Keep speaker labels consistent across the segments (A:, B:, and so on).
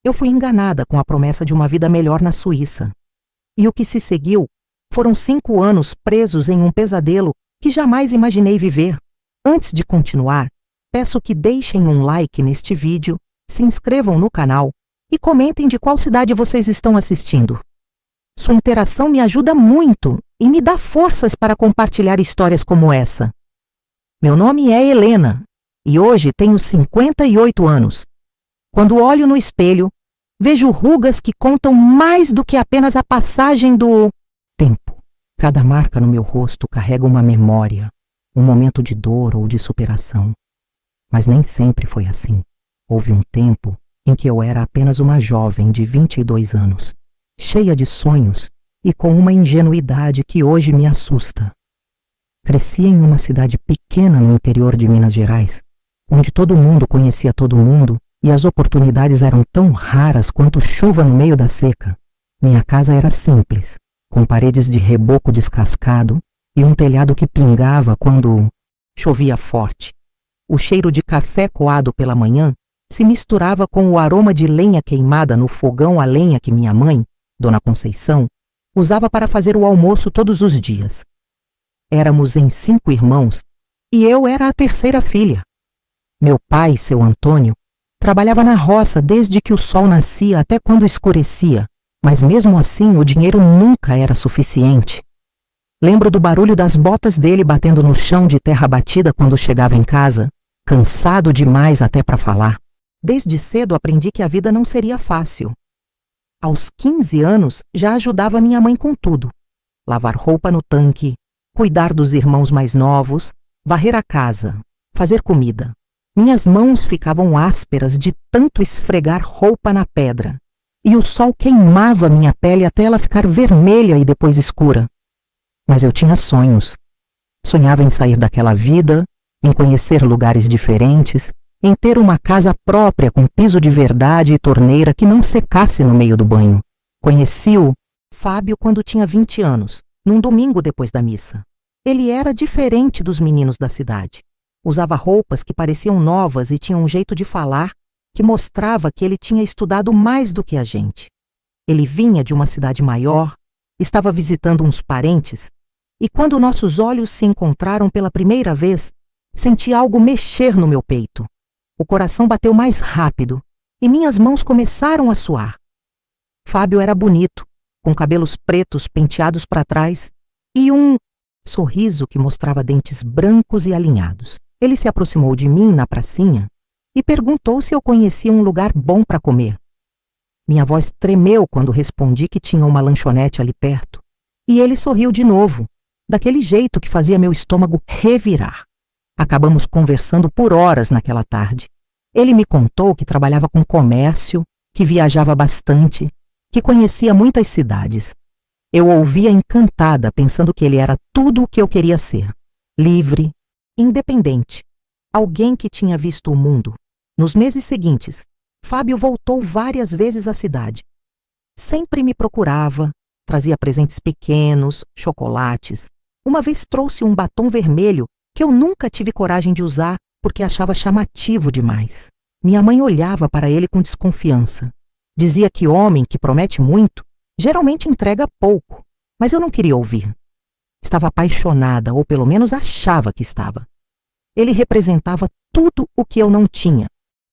A: Eu fui enganada com a promessa de uma vida melhor na Suíça. E o que se seguiu foram 5 anos presos em um pesadelo que jamais imaginei viver. Antes de continuar, peço que deixem um like neste vídeo, se inscrevam no canal e comentem de qual cidade vocês estão assistindo. Sua interação me ajuda muito e me dá forças para compartilhar histórias como essa. Meu nome é Helena e hoje tenho 58 anos. Quando olho no espelho, vejo rugas que contam mais do que apenas a passagem do tempo. Cada marca no meu rosto carrega uma memória, um momento de dor ou de superação. Mas nem sempre foi assim. Houve um tempo em que eu era apenas uma jovem de 22 anos, cheia de sonhos e com uma ingenuidade que hoje me assusta. Cresci em uma cidade pequena no interior de Minas Gerais, onde todo mundo conhecia todo mundo e as oportunidades eram tão raras quanto chuva no meio da seca. Minha casa era simples, com paredes de reboco descascado e um telhado que pingava quando chovia forte. O cheiro de café coado pela manhã se misturava com o aroma de lenha queimada no fogão a lenha que minha mãe, Dona Conceição, usava para fazer o almoço todos os dias. Éramos em 5 irmãos e eu era a terceira filha. Meu pai, seu Antônio, trabalhava na roça desde que o sol nascia até quando escurecia, mas mesmo assim o dinheiro nunca era suficiente. Lembro do barulho das botas dele batendo no chão de terra batida quando chegava em casa, cansado demais até para falar. Desde cedo aprendi que a vida não seria fácil. Aos 15 anos já ajudava minha mãe com tudo. Lavar roupa no tanque, cuidar dos irmãos mais novos, varrer a casa, fazer comida. Minhas mãos ficavam ásperas de tanto esfregar roupa na pedra, e o sol queimava minha pele até ela ficar vermelha e depois escura. Mas eu tinha sonhos. Sonhava em sair daquela vida, em conhecer lugares diferentes, em ter uma casa própria com piso de verdade e torneira que não secasse no meio do banho. Conheci o Fábio quando tinha 20 anos, num domingo depois da missa. Ele era diferente dos meninos da cidade. Usava roupas que pareciam novas e tinha um jeito de falar que mostrava que ele tinha estudado mais do que a gente. Ele vinha de uma cidade maior, estava visitando uns parentes, e quando nossos olhos se encontraram pela primeira vez, senti algo mexer no meu peito. O coração bateu mais rápido e minhas mãos começaram a suar. Fábio era bonito, com cabelos pretos penteados para trás e um sorriso que mostrava dentes brancos e alinhados. Ele se aproximou de mim na pracinha e perguntou se eu conhecia um lugar bom para comer. Minha voz tremeu quando respondi que tinha uma lanchonete ali perto. E ele sorriu de novo, daquele jeito que fazia meu estômago revirar. Acabamos conversando por horas naquela tarde. Ele me contou que trabalhava com comércio, que viajava bastante, que conhecia muitas cidades. Eu ouvia encantada, pensando que ele era tudo o que eu queria ser. Livre, independente, alguém que tinha visto o mundo. Nos meses seguintes, Fábio voltou várias vezes à cidade. Sempre me procurava, trazia presentes pequenos, chocolates. Uma vez trouxe um batom vermelho que eu nunca tive coragem de usar porque achava chamativo demais. Minha mãe olhava para ele com desconfiança. Dizia que homem que promete muito geralmente entrega pouco, mas eu não queria ouvir. Estava apaixonada, ou pelo menos achava que estava. Ele representava tudo o que eu não tinha: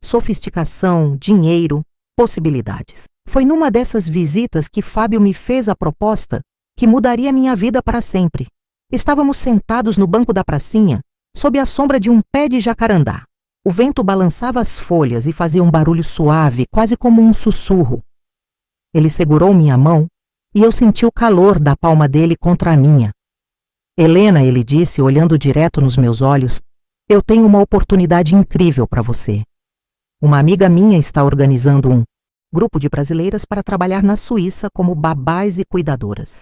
A: sofisticação, dinheiro, possibilidades. Foi numa dessas visitas que Fábio me fez a proposta que mudaria minha vida para sempre. Estávamos sentados no banco da pracinha, sob a sombra de um pé de jacarandá. O vento balançava as folhas e fazia um barulho suave, quase como um sussurro. Ele segurou minha mão e eu senti o calor da palma dele contra a minha. Helena, ele disse, olhando direto nos meus olhos, eu tenho uma oportunidade incrível para você. Uma amiga minha está organizando um grupo de brasileiras para trabalhar na Suíça como babás e cuidadoras.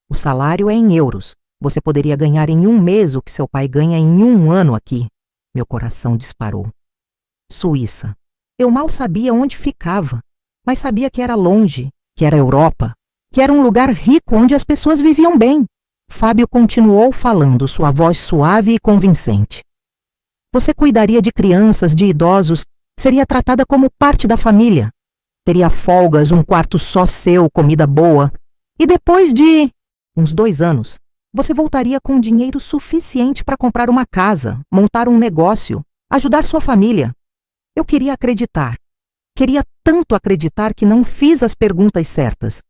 A: O salário é em euros. Você poderia ganhar em 1 mês o que seu pai ganha em 1 ano aqui. Meu coração disparou. Suíça. Eu mal sabia onde ficava, mas sabia que era longe, que era Europa, que era um lugar rico onde as pessoas viviam bem. Fábio continuou falando, sua voz suave e convincente. Você cuidaria de crianças, de idosos, seria tratada como parte da família. Teria folgas, um quarto só seu, comida boa. E depois de uns 2 anos, você voltaria com dinheiro suficiente para comprar uma casa, montar um negócio, ajudar sua família. Eu queria acreditar. Queria tanto acreditar que não fiz as perguntas certas.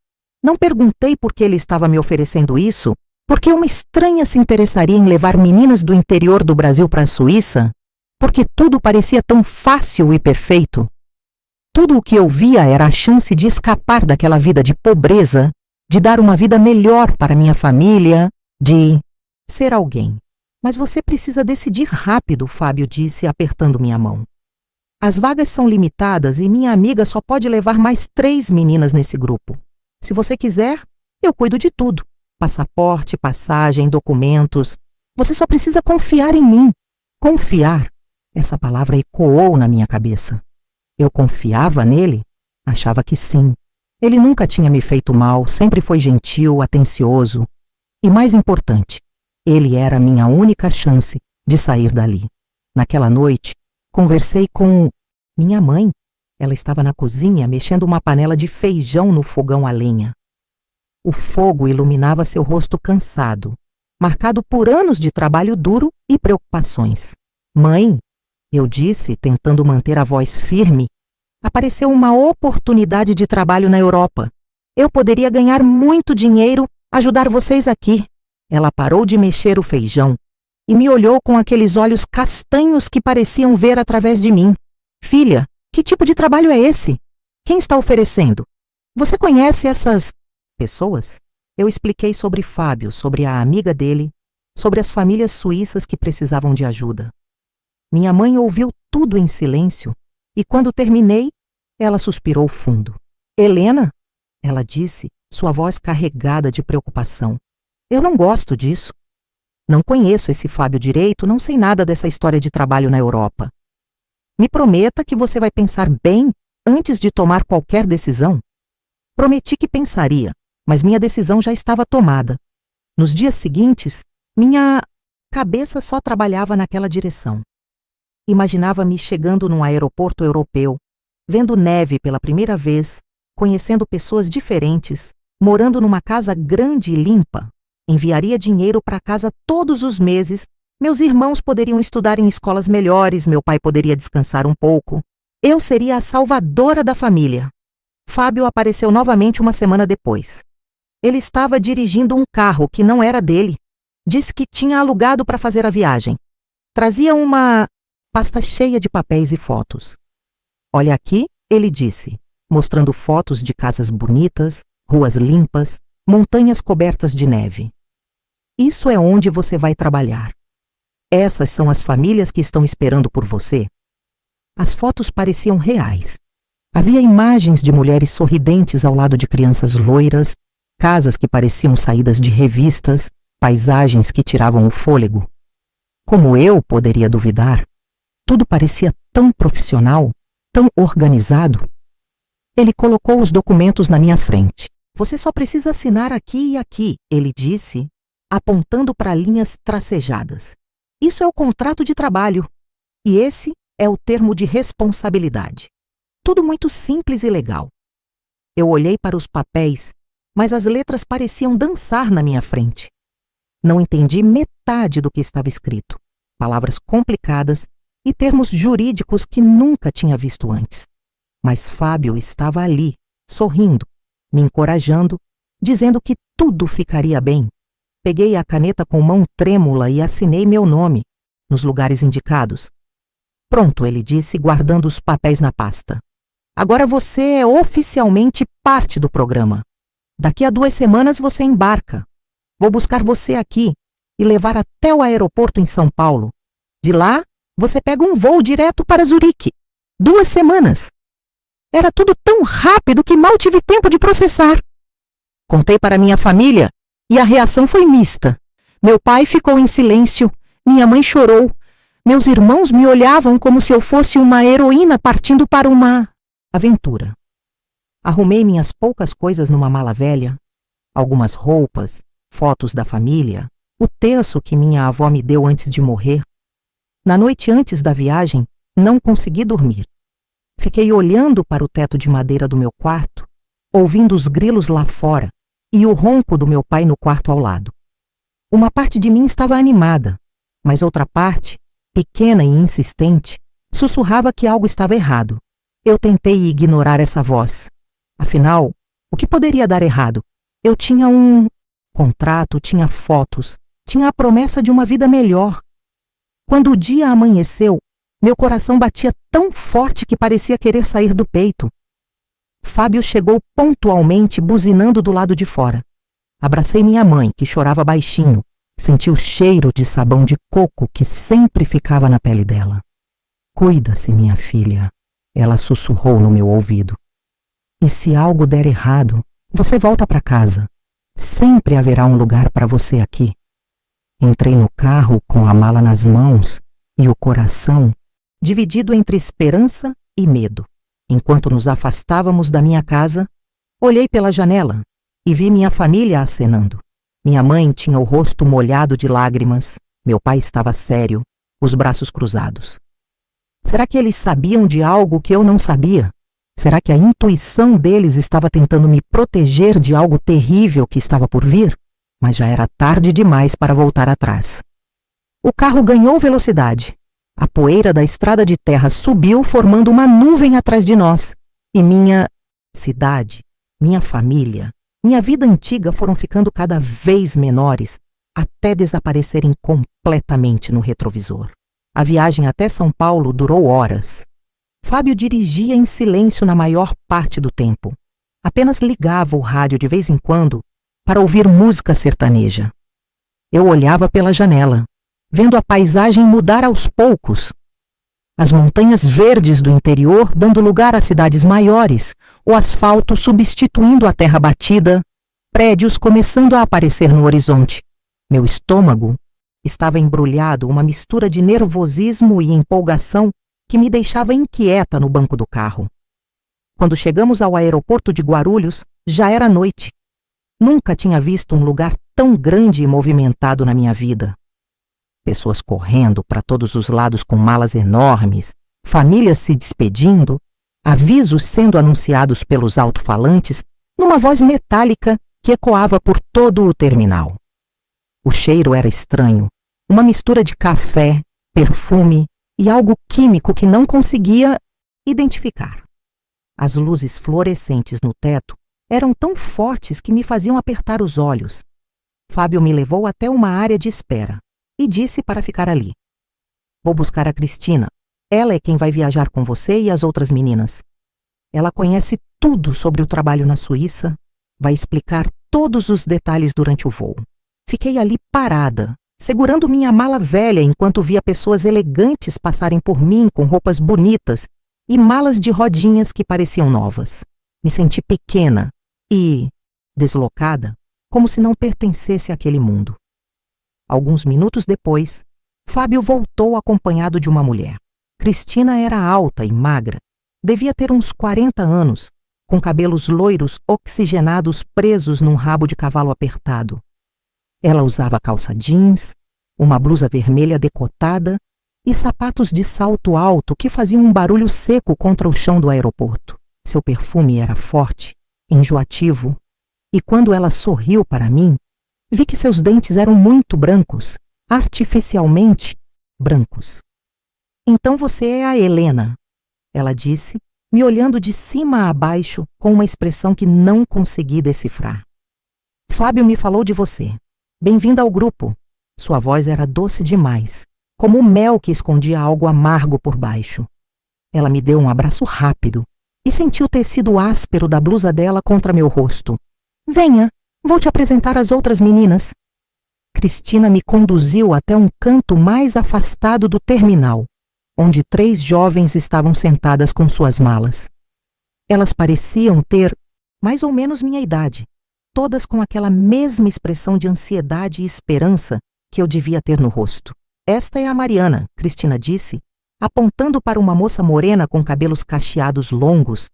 A: Não perguntei por que ele estava me oferecendo isso, porque uma estranha se interessaria em levar meninas do interior do Brasil para a Suíça, porque tudo parecia tão fácil e perfeito. Tudo o que eu via era a chance de escapar daquela vida de pobreza, de dar uma vida melhor para minha família, de ser alguém. Mas você precisa decidir rápido, Fábio disse, apertando minha mão. As vagas são limitadas e minha amiga só pode levar mais 3 meninas nesse grupo. Se você quiser, eu cuido de tudo. Passaporte, passagem, documentos. Você só precisa confiar em mim. Confiar. Essa palavra ecoou na minha cabeça. Eu confiava nele? Achava que sim. Ele nunca tinha me feito mal, sempre foi gentil, atencioso. E mais importante, ele era a minha única chance de sair dali. Naquela noite, conversei com minha mãe. Ela estava na cozinha mexendo uma panela de feijão no fogão a lenha. O fogo iluminava seu rosto cansado, marcado por anos de trabalho duro e preocupações. Mãe, eu disse, tentando manter a voz firme, apareceu uma oportunidade de trabalho na Europa. Eu poderia ganhar muito dinheiro, ajudar vocês aqui. Ela parou de mexer o feijão e me olhou com aqueles olhos castanhos que pareciam ver através de mim. Filha, que tipo de trabalho é esse? Quem está oferecendo? Você conhece essas pessoas? Eu expliquei sobre Fábio, sobre a amiga dele, sobre as famílias suíças que precisavam de ajuda. Minha mãe ouviu tudo em silêncio e, quando terminei, ela suspirou fundo. Helena? Ela disse, sua voz carregada de preocupação. Eu não gosto disso. Não conheço esse Fábio direito, não sei nada dessa história de trabalho na Europa. Me prometa que você vai pensar bem antes de tomar qualquer decisão. Prometi que pensaria, mas minha decisão já estava tomada. Nos dias seguintes, minha cabeça só trabalhava naquela direção. Imaginava-me chegando num aeroporto europeu, vendo neve pela primeira vez, conhecendo pessoas diferentes, morando numa casa grande e limpa. Enviaria dinheiro para casa todos os meses. Meus irmãos poderiam estudar em escolas melhores, meu pai poderia descansar um pouco. Eu seria a salvadora da família. Fábio apareceu novamente uma semana depois. Ele estava dirigindo um carro que não era dele. Disse que tinha alugado para fazer a viagem. Trazia uma pasta cheia de papéis e fotos. Olha aqui, ele disse, mostrando fotos de casas bonitas, ruas limpas, montanhas cobertas de neve. Isso é onde você vai trabalhar. Essas são as famílias que estão esperando por você. As fotos pareciam reais. Havia imagens de mulheres sorridentes ao lado de crianças loiras, casas que pareciam saídas de revistas, paisagens que tiravam o fôlego. Como eu poderia duvidar? Tudo parecia tão profissional, tão organizado. Ele colocou os documentos na minha frente. Você só precisa assinar aqui e aqui, ele disse, apontando para linhas tracejadas. Isso é o contrato de trabalho. E esse é o termo de responsabilidade. Tudo muito simples e legal. Eu olhei para os papéis, mas as letras pareciam dançar na minha frente. Não entendi metade do que estava escrito. Palavras complicadas e termos jurídicos que nunca tinha visto antes. Mas Fábio estava ali, sorrindo, me encorajando, dizendo que tudo ficaria bem. Peguei a caneta com mão trêmula e assinei meu nome, nos lugares indicados. Pronto, ele disse, guardando os papéis na pasta. Agora você é oficialmente parte do programa. Daqui a 2 semanas você embarca. Vou buscar você aqui e levar até o aeroporto em São Paulo. De lá, você pega um voo direto para Zurique. 2 semanas. Era tudo tão rápido que mal tive tempo de processar. Contei para minha família e a reação foi mista. Meu pai ficou em silêncio, minha mãe chorou. Meus irmãos me olhavam como se eu fosse uma heroína partindo para uma aventura. Arrumei minhas poucas coisas numa mala velha, algumas roupas, fotos da família, o terço que minha avó me deu antes de morrer. Na noite antes da viagem, não consegui dormir. Fiquei olhando para o teto de madeira do meu quarto, ouvindo os grilos lá fora e o ronco do meu pai no quarto ao lado. Uma parte de mim estava animada, mas outra parte, pequena e insistente, sussurrava que algo estava errado. Eu tentei ignorar essa voz. Afinal, o que poderia dar errado? Eu tinha um contrato, tinha fotos, tinha a promessa de uma vida melhor. Quando o dia amanheceu, meu coração batia tão forte que parecia querer sair do peito. Fábio chegou pontualmente, buzinando do lado de fora. Abracei minha mãe, que chorava baixinho. Senti o cheiro de sabão de coco que sempre ficava na pele dela. Cuida-se, minha filha, ela sussurrou no meu ouvido. E se algo der errado, você volta para casa. Sempre haverá um lugar para você aqui. Entrei no carro com a mala nas mãos e o coração dividido entre esperança e medo. Enquanto nos afastávamos da minha casa, olhei pela janela e vi minha família acenando. Minha mãe tinha o rosto molhado de lágrimas, meu pai estava sério, os braços cruzados. Será que eles sabiam de algo que eu não sabia? Será que a intuição deles estava tentando me proteger de algo terrível que estava por vir? Mas já era tarde demais para voltar atrás. O carro ganhou velocidade. A poeira da estrada de terra subiu, formando uma nuvem atrás de nós. E minha cidade, minha família, minha vida antiga foram ficando cada vez menores, até desaparecerem completamente no retrovisor. A viagem até São Paulo durou horas. Fábio dirigia em silêncio na maior parte do tempo. Apenas ligava o rádio de vez em quando para ouvir música sertaneja. Eu olhava pela janela, vendo a paisagem mudar aos poucos. As montanhas verdes do interior dando lugar a cidades maiores, o asfalto substituindo a terra batida, prédios começando a aparecer no horizonte. Meu estômago estava embrulhado, uma mistura de nervosismo e empolgação que me deixava inquieta no banco do carro. Quando chegamos ao aeroporto de Guarulhos, já era noite. Nunca tinha visto um lugar tão grande e movimentado na minha vida. Pessoas correndo para todos os lados com malas enormes, famílias se despedindo, avisos sendo anunciados pelos alto-falantes, numa voz metálica que ecoava por todo o terminal. O cheiro era estranho, uma mistura de café, perfume e algo químico que não conseguia identificar. As luzes fluorescentes no teto eram tão fortes que me faziam apertar os olhos. Fábio me levou até uma área de espera e disse para ficar ali. Vou buscar a Cristina. Ela é quem vai viajar com você e as outras meninas. Ela conhece tudo sobre o trabalho na Suíça, vai explicar todos os detalhes durante o voo. Fiquei ali parada, segurando minha mala velha enquanto via pessoas elegantes passarem por mim com roupas bonitas e malas de rodinhas que pareciam novas. Me senti pequena e deslocada, como se não pertencesse àquele mundo. Alguns minutos depois, Fábio voltou acompanhado de uma mulher. Cristina era alta e magra, devia ter uns 40 anos, com cabelos loiros oxigenados presos num rabo de cavalo apertado. Ela usava calça jeans, uma blusa vermelha decotada e sapatos de salto alto que faziam um barulho seco contra o chão do aeroporto. Seu perfume era forte, enjoativo, e quando ela sorriu para mim, vi que seus dentes eram muito brancos, artificialmente brancos. Então você é a Helena, ela disse, me olhando de cima a baixo com uma expressão que não consegui decifrar. Fábio me falou de você. Bem-vinda ao grupo. Sua voz era doce demais, como o mel que escondia algo amargo por baixo. Ela me deu um abraço rápido e senti o tecido áspero da blusa dela contra meu rosto. Venha, vou te apresentar as outras meninas. Cristina me conduziu até um canto mais afastado do terminal, onde 3 jovens estavam sentadas com suas malas. Elas pareciam ter mais ou menos minha idade, todas com aquela mesma expressão de ansiedade e esperança que eu devia ter no rosto. Esta é a Mariana, Cristina disse, apontando para uma moça morena com cabelos cacheados longos.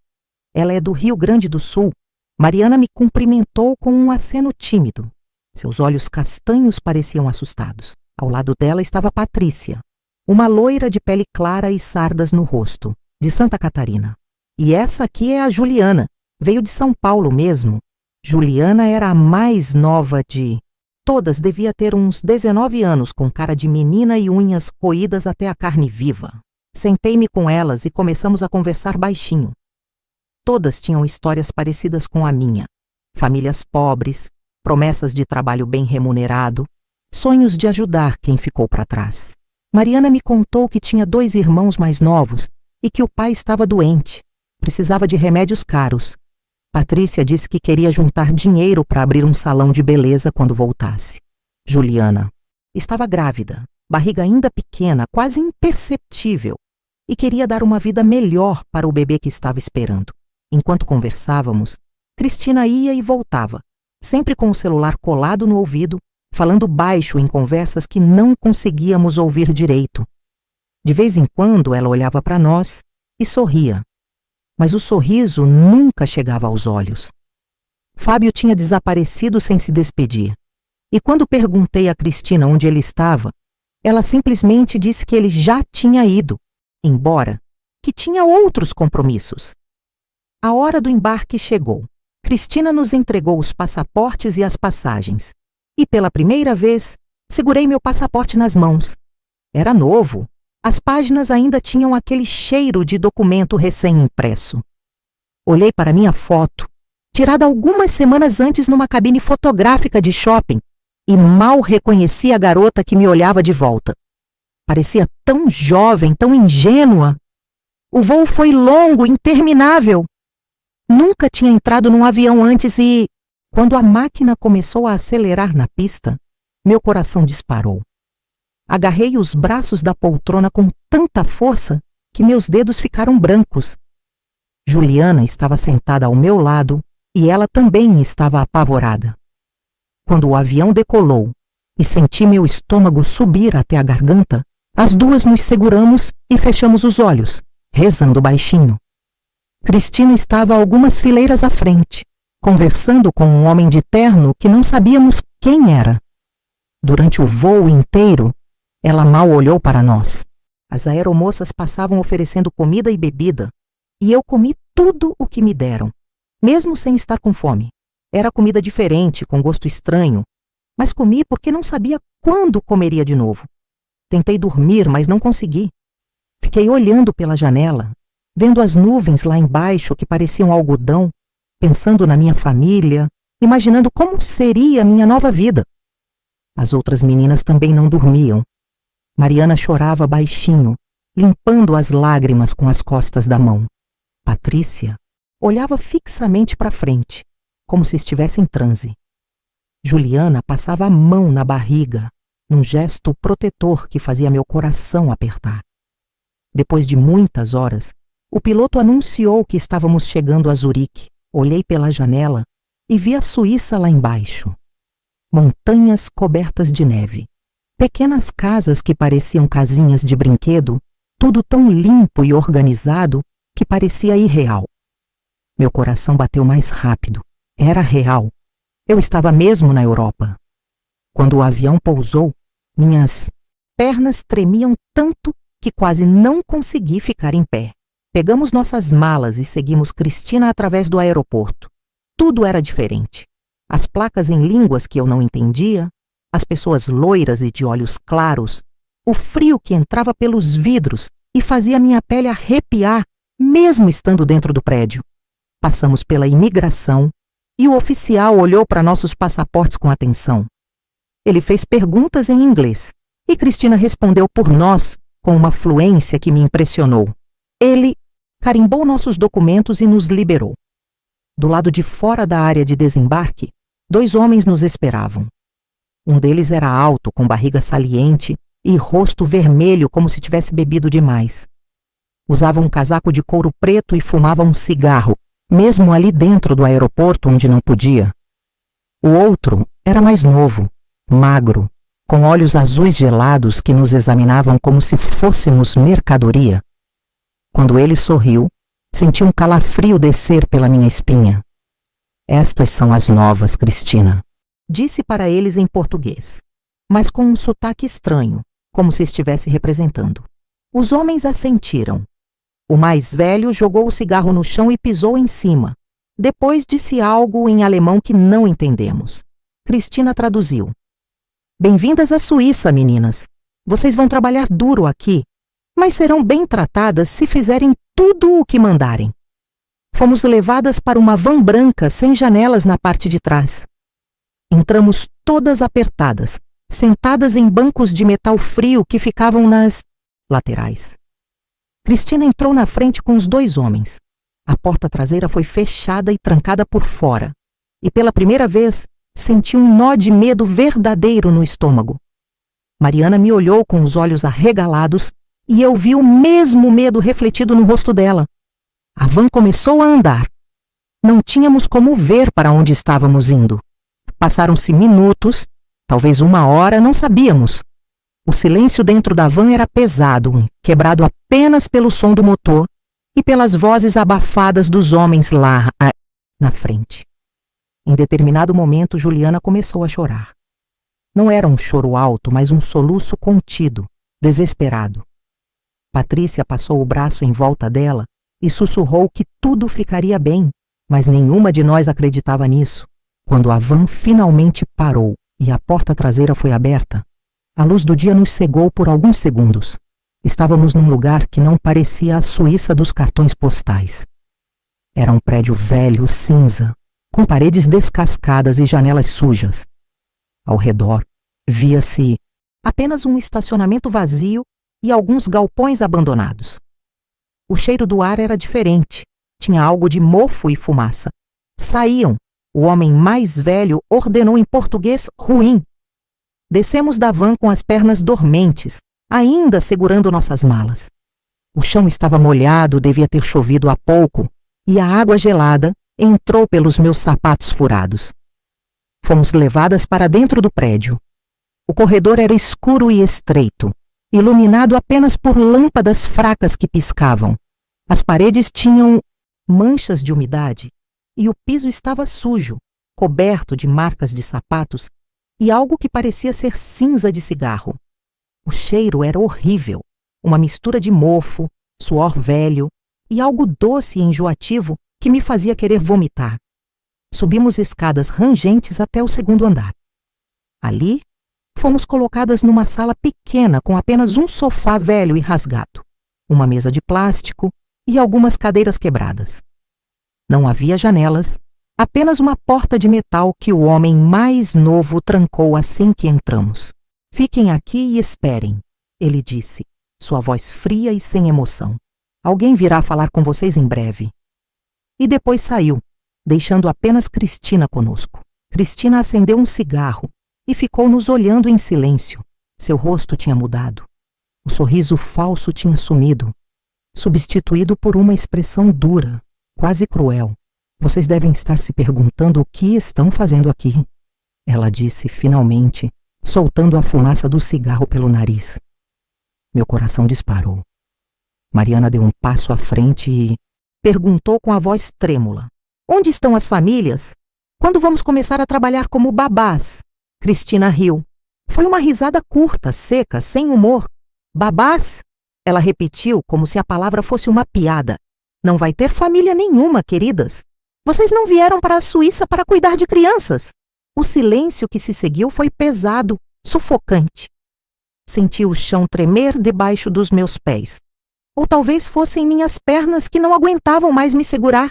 A: Ela é do Rio Grande do Sul. Mariana me cumprimentou com um aceno tímido. Seus olhos castanhos pareciam assustados. Ao lado dela estava Patrícia, uma loira de pele clara e sardas no rosto. de Santa Catarina. E essa aqui é a Juliana, veio de São Paulo mesmo. Juliana era a mais nova de todas, devia ter uns 19 anos, com cara de menina e unhas roídas até a carne viva. Sentei-me com elas e começamos a conversar baixinho. Todas tinham histórias parecidas com a minha. Famílias pobres, promessas de trabalho bem remunerado, sonhos de ajudar quem ficou para trás. Mariana me contou que tinha 2 irmãos mais novos e que o pai estava doente, precisava de remédios caros. Patrícia disse que queria juntar dinheiro para abrir um salão de beleza quando voltasse. Juliana estava grávida, barriga ainda pequena, quase imperceptível, e queria dar uma vida melhor para o bebê que estava esperando. Enquanto conversávamos, Cristina ia e voltava, sempre com o celular colado no ouvido, falando baixo em conversas que não conseguíamos ouvir direito. De vez em quando ela olhava para nós e sorria, mas o sorriso nunca chegava aos olhos. Fábio tinha desaparecido sem se despedir, e quando perguntei a Cristina onde ele estava, ela simplesmente disse que ele já tinha ido, embora que tinha outros compromissos. A hora do embarque chegou. Cristina nos entregou os passaportes e as passagens, e pela primeira vez segurei meu passaporte nas mãos. Era novo. As páginas ainda tinham aquele cheiro de documento recém-impresso. Olhei para minha foto, tirada algumas semanas antes numa cabine fotográfica de shopping, e mal reconheci a garota que me olhava de volta. Parecia tão jovem, tão ingênua. O voo foi longo, interminável. Nunca tinha entrado num avião antes e, quando a máquina começou a acelerar na pista, meu coração disparou. Agarrei os braços da poltrona com tanta força que meus dedos ficaram brancos. Juliana estava sentada ao meu lado e ela também estava apavorada. Quando o avião decolou e senti meu estômago subir até a garganta, as duas nos seguramos e fechamos os olhos, rezando baixinho. Cristina estava algumas fileiras à frente, conversando com um homem de terno que não sabíamos quem era. Durante o voo inteiro, ela mal olhou para nós. As aeromoças passavam oferecendo comida e bebida, e eu comi tudo o que me deram, mesmo sem estar com fome. Era comida diferente, com gosto estranho, mas comi porque não sabia quando comeria de novo. Tentei dormir, mas não consegui. Fiquei olhando pela janela, vendo as nuvens lá embaixo que pareciam algodão, pensando na minha família, imaginando como seria a minha nova vida. As outras meninas também não dormiam. Mariana chorava baixinho, limpando as lágrimas com as costas da mão. Patrícia olhava fixamente para frente, como se estivesse em transe. Juliana passava a mão na barriga, num gesto protetor que fazia meu coração apertar. Depois de muitas horas, o piloto anunciou que estávamos chegando a Zurique. Olhei pela janela e vi a Suíça lá embaixo. Montanhas cobertas de neve. Pequenas casas que pareciam casinhas de brinquedo, tudo tão limpo e organizado que parecia irreal. Meu coração bateu mais rápido. Era real. Eu estava mesmo na Europa. Quando o avião pousou, minhas pernas tremiam tanto que quase não consegui ficar em pé. Pegamos nossas malas e seguimos Cristina através do aeroporto. Tudo era diferente. As placas em línguas que eu não entendia, as pessoas loiras e de olhos claros, o frio que entrava pelos vidros e fazia minha pele arrepiar, mesmo estando dentro do prédio. Passamos pela imigração e o oficial olhou para nossos passaportes com atenção. Ele fez perguntas em inglês e Cristina respondeu por nós com uma fluência que me impressionou. Ele carimbou nossos documentos e nos liberou. Do lado de fora da área de desembarque, 2 homens nos esperavam. Um deles era alto, com barriga saliente e rosto vermelho como se tivesse bebido demais. Usava um casaco de couro preto e fumava um cigarro, mesmo ali dentro do aeroporto onde não podia. O outro era mais novo, magro, com olhos azuis gelados que nos examinavam como se fôssemos mercadoria. Quando ele sorriu, senti um calafrio descer pela minha espinha. Estas são as novas, Cristina. Disse para eles em português, mas com um sotaque estranho, como se estivesse representando. Os homens assentiram. O mais velho jogou o cigarro no chão e pisou em cima. Depois disse algo em alemão que não entendemos. Cristina traduziu. Bem-vindas à Suíça, meninas. Vocês vão trabalhar duro aqui, mas serão bem tratadas se fizerem tudo o que mandarem. Fomos levadas para uma van branca sem janelas na parte de trás. Entramos todas apertadas, sentadas em bancos de metal frio que ficavam nas laterais. Cristina entrou na frente com os 2 homens. A porta traseira foi fechada e trancada por fora, e pela primeira vez senti um nó de medo verdadeiro no estômago. Mariana me olhou com os olhos arregalados e eu vi o mesmo medo refletido no rosto dela. A van começou a andar. Não tínhamos como ver para onde estávamos indo. Passaram-se minutos, talvez 1 hora, não sabíamos. O silêncio dentro da van era pesado, quebrado apenas pelo som do motor e pelas vozes abafadas dos homens lá na frente. Em determinado momento, Juliana começou a chorar. Não era um choro alto, mas um soluço contido, desesperado. Patrícia passou o braço em volta dela e sussurrou que tudo ficaria bem, mas nenhuma de nós acreditava nisso. Quando a van finalmente parou e a porta traseira foi aberta, a luz do dia nos cegou por alguns segundos. Estávamos num lugar que não parecia a Suíça dos cartões postais. Era um prédio velho, cinza, com paredes descascadas e janelas sujas. Ao redor, via-se apenas um estacionamento vazio e alguns galpões abandonados. O cheiro do ar era diferente, tinha algo de mofo e fumaça. Saíam. O homem mais velho ordenou em português ruim. Descemos da van com as pernas dormentes, ainda segurando nossas malas. O chão estava molhado, devia ter chovido há pouco, e a água gelada entrou pelos meus sapatos furados. Fomos levadas para dentro do prédio. O corredor era escuro e estreito, iluminado apenas por lâmpadas fracas que piscavam. As paredes tinham manchas de umidade e o piso estava sujo, coberto de marcas de sapatos e algo que parecia ser cinza de cigarro. O cheiro era horrível, uma mistura de mofo, suor velho e algo doce e enjoativo que me fazia querer vomitar. Subimos escadas rangentes até o 2º andar. Ali, fomos colocadas numa sala pequena com apenas um sofá velho e rasgado, uma mesa de plástico e algumas cadeiras quebradas. Não havia janelas, apenas uma porta de metal que o homem mais novo trancou assim que entramos. Fiquem aqui e esperem, ele disse, sua voz fria e sem emoção. Alguém virá falar com vocês em breve. E depois saiu, deixando apenas Cristina conosco. Cristina acendeu um cigarro e ficou nos olhando em silêncio. Seu rosto tinha mudado. O sorriso falso tinha sumido, substituído por uma expressão dura, quase cruel. Vocês devem estar se perguntando o que estão fazendo aqui, ela disse finalmente, soltando a fumaça do cigarro pelo nariz. Meu coração disparou. Mariana deu um passo à frente e perguntou com a voz trêmula. Onde estão as famílias? Quando vamos começar a trabalhar como babás? Cristina riu. Foi uma risada curta, seca, sem humor. Babás? Ela repetiu como se a palavra fosse uma piada. Não vai ter família nenhuma, queridas. Vocês não vieram para a Suíça para cuidar de crianças. O silêncio que se seguiu foi pesado, sufocante. Senti o chão tremer debaixo dos meus pés. Ou talvez fossem minhas pernas que não aguentavam mais me segurar.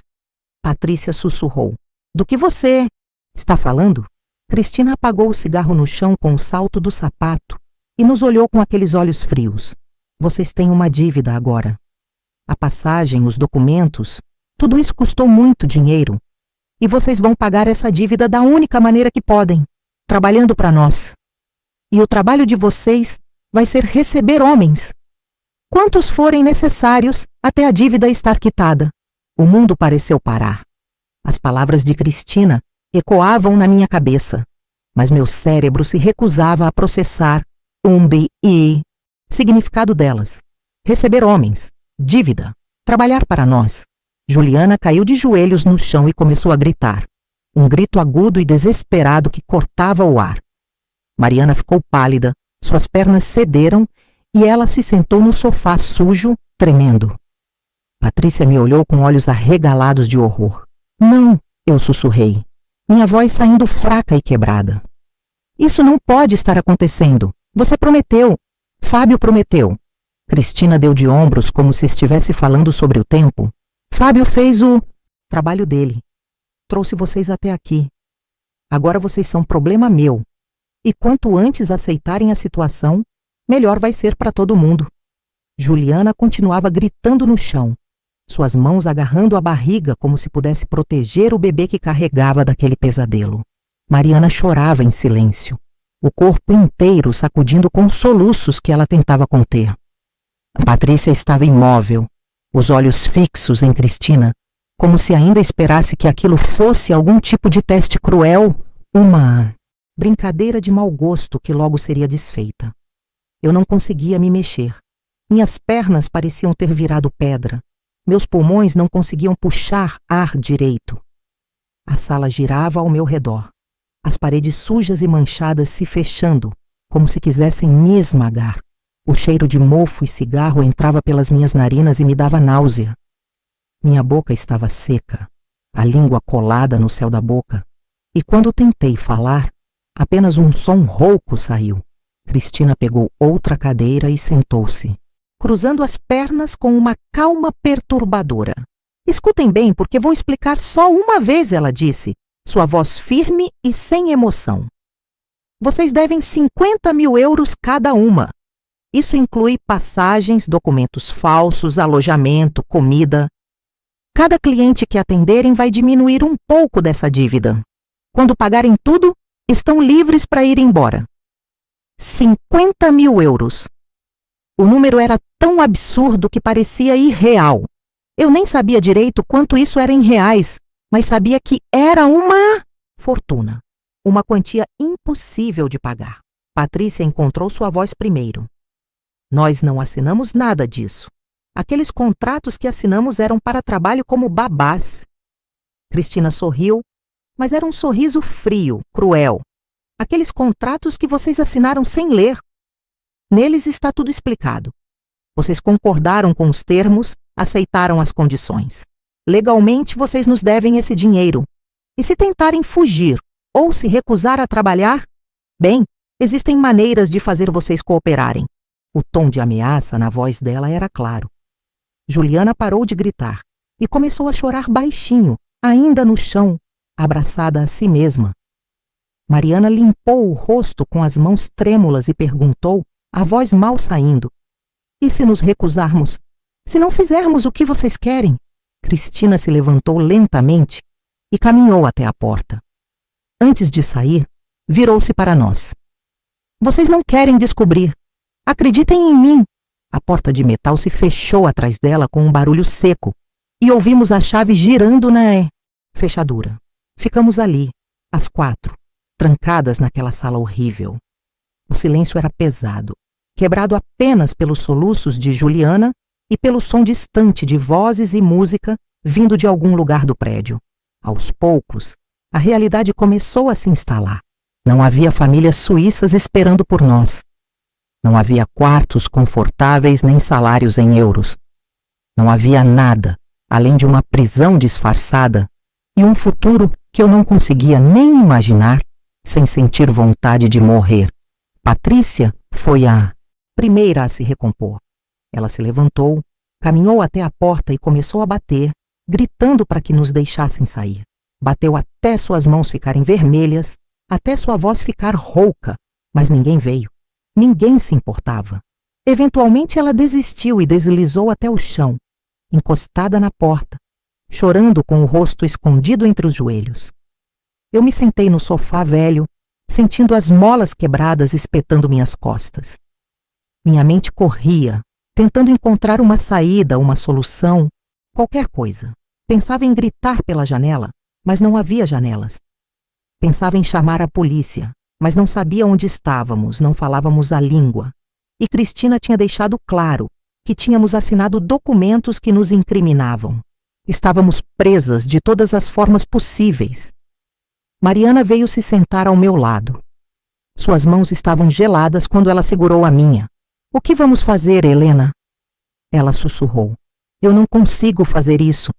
A: Patrícia sussurrou. Do que você está falando? Cristina apagou o cigarro no chão com o salto do sapato e nos olhou com aqueles olhos frios. Vocês têm uma dívida agora. A passagem, os documentos, tudo isso custou muito dinheiro. E vocês vão pagar essa dívida da única maneira que podem, trabalhando para nós. E o trabalho de vocês vai ser receber homens. Quantos forem necessários até a dívida estar quitada. O mundo pareceu parar. As palavras de Cristina ecoavam na minha cabeça, mas meu cérebro se recusava a processar e significado delas. Receber homens, dívida, trabalhar para nós. Juliana caiu de joelhos no chão e começou a gritar. Um grito agudo e desesperado que cortava o ar. Mariana ficou pálida, suas pernas cederam e ela se sentou no sofá sujo, tremendo. Patrícia me olhou com olhos arregalados de horror. Não, eu sussurrei, minha voz saindo fraca e quebrada. Isso não pode estar acontecendo. Você prometeu. Fábio prometeu. Cristina deu de ombros como se estivesse falando sobre o tempo. Fábio fez o trabalho dele. Trouxe vocês até aqui. Agora vocês são problema meu. E quanto antes aceitarem a situação, melhor vai ser para todo mundo. Juliana continuava gritando no chão, suas mãos agarrando a barriga como se pudesse proteger o bebê que carregava daquele pesadelo. Mariana chorava em silêncio, o corpo inteiro sacudindo com soluços que ela tentava conter. A Patrícia estava imóvel, os olhos fixos em Cristina, como se ainda esperasse que aquilo fosse algum tipo de teste cruel, uma brincadeira de mau gosto que logo seria desfeita. Eu não conseguia me mexer. Minhas pernas pareciam ter virado pedra. Meus pulmões não conseguiam puxar ar direito. A sala girava ao meu redor. As paredes sujas e manchadas se fechando, como se quisessem me esmagar. O cheiro de mofo e cigarro entrava pelas minhas narinas e me dava náusea. Minha boca estava seca, a língua colada no céu da boca, e quando tentei falar, apenas um som rouco saiu. Cristina pegou outra cadeira e sentou-se, cruzando as pernas com uma calma perturbadora. Escutem bem, porque vou explicar só uma vez, ela disse, sua voz firme e sem emoção. Vocês devem 50 mil euros cada uma. Isso inclui passagens, documentos falsos, alojamento, comida. Cada cliente que atenderem vai diminuir um pouco dessa dívida. Quando pagarem tudo, estão livres para ir embora. 50 mil euros. O número era tão absurdo que parecia irreal. Eu nem sabia direito quanto isso era em reais, mas sabia que era uma fortuna. Uma quantia impossível de pagar. Patrícia encontrou sua voz primeiro. Nós não assinamos nada disso. Aqueles contratos que assinamos eram para trabalho como babás. Cristina sorriu, mas era um sorriso frio, cruel. Aqueles contratos que vocês assinaram sem ler. Neles está tudo explicado. Vocês concordaram com os termos, aceitaram as condições. Legalmente, vocês nos devem esse dinheiro. E se tentarem fugir ou se recusar a trabalhar, bem, existem maneiras de fazer vocês cooperarem. O tom de ameaça na voz dela era claro. Juliana parou de gritar e começou a chorar baixinho, ainda no chão, abraçada a si mesma. Mariana limpou o rosto com as mãos trêmulas e perguntou, a voz mal saindo: e se nos recusarmos? Se não fizermos o que vocês querem? Cristina se levantou lentamente e caminhou até a porta. Antes de sair, virou-se para nós. Vocês não querem descobrir. Acreditem em mim. A porta de metal se fechou atrás dela com um barulho seco e ouvimos a chave girando na fechadura. Ficamos ali, as 4, trancadas naquela sala horrível. O silêncio era pesado, quebrado apenas pelos soluços de Juliana e pelo som distante de vozes e música vindo de algum lugar do prédio. Aos poucos, a realidade começou a se instalar. Não havia famílias suíças esperando por nós. Não havia quartos confortáveis nem salários em euros. Não havia nada, além de uma prisão disfarçada e um futuro que eu não conseguia nem imaginar sem sentir vontade de morrer. Patrícia foi a primeira a se recompor. Ela se levantou, caminhou até a porta e começou a bater, gritando para que nos deixassem sair. Bateu até suas mãos ficarem vermelhas, até sua voz ficar rouca, mas ninguém veio. Ninguém se importava. Eventualmente ela desistiu e deslizou até o chão, encostada na porta, chorando com o rosto escondido entre os joelhos. Eu me sentei no sofá velho, sentindo as molas quebradas espetando minhas costas. Minha mente corria, tentando encontrar uma saída, uma solução, qualquer coisa. Pensava em gritar pela janela, mas não havia janelas. Pensava em chamar a polícia, mas não sabia onde estávamos, não falávamos a língua. E Cristina tinha deixado claro que tínhamos assinado documentos que nos incriminavam. Estávamos presas de todas as formas possíveis. Mariana veio se sentar ao meu lado. Suas mãos estavam geladas quando ela segurou a minha. O que vamos fazer, Helena? Ela sussurrou. Eu não consigo fazer isso.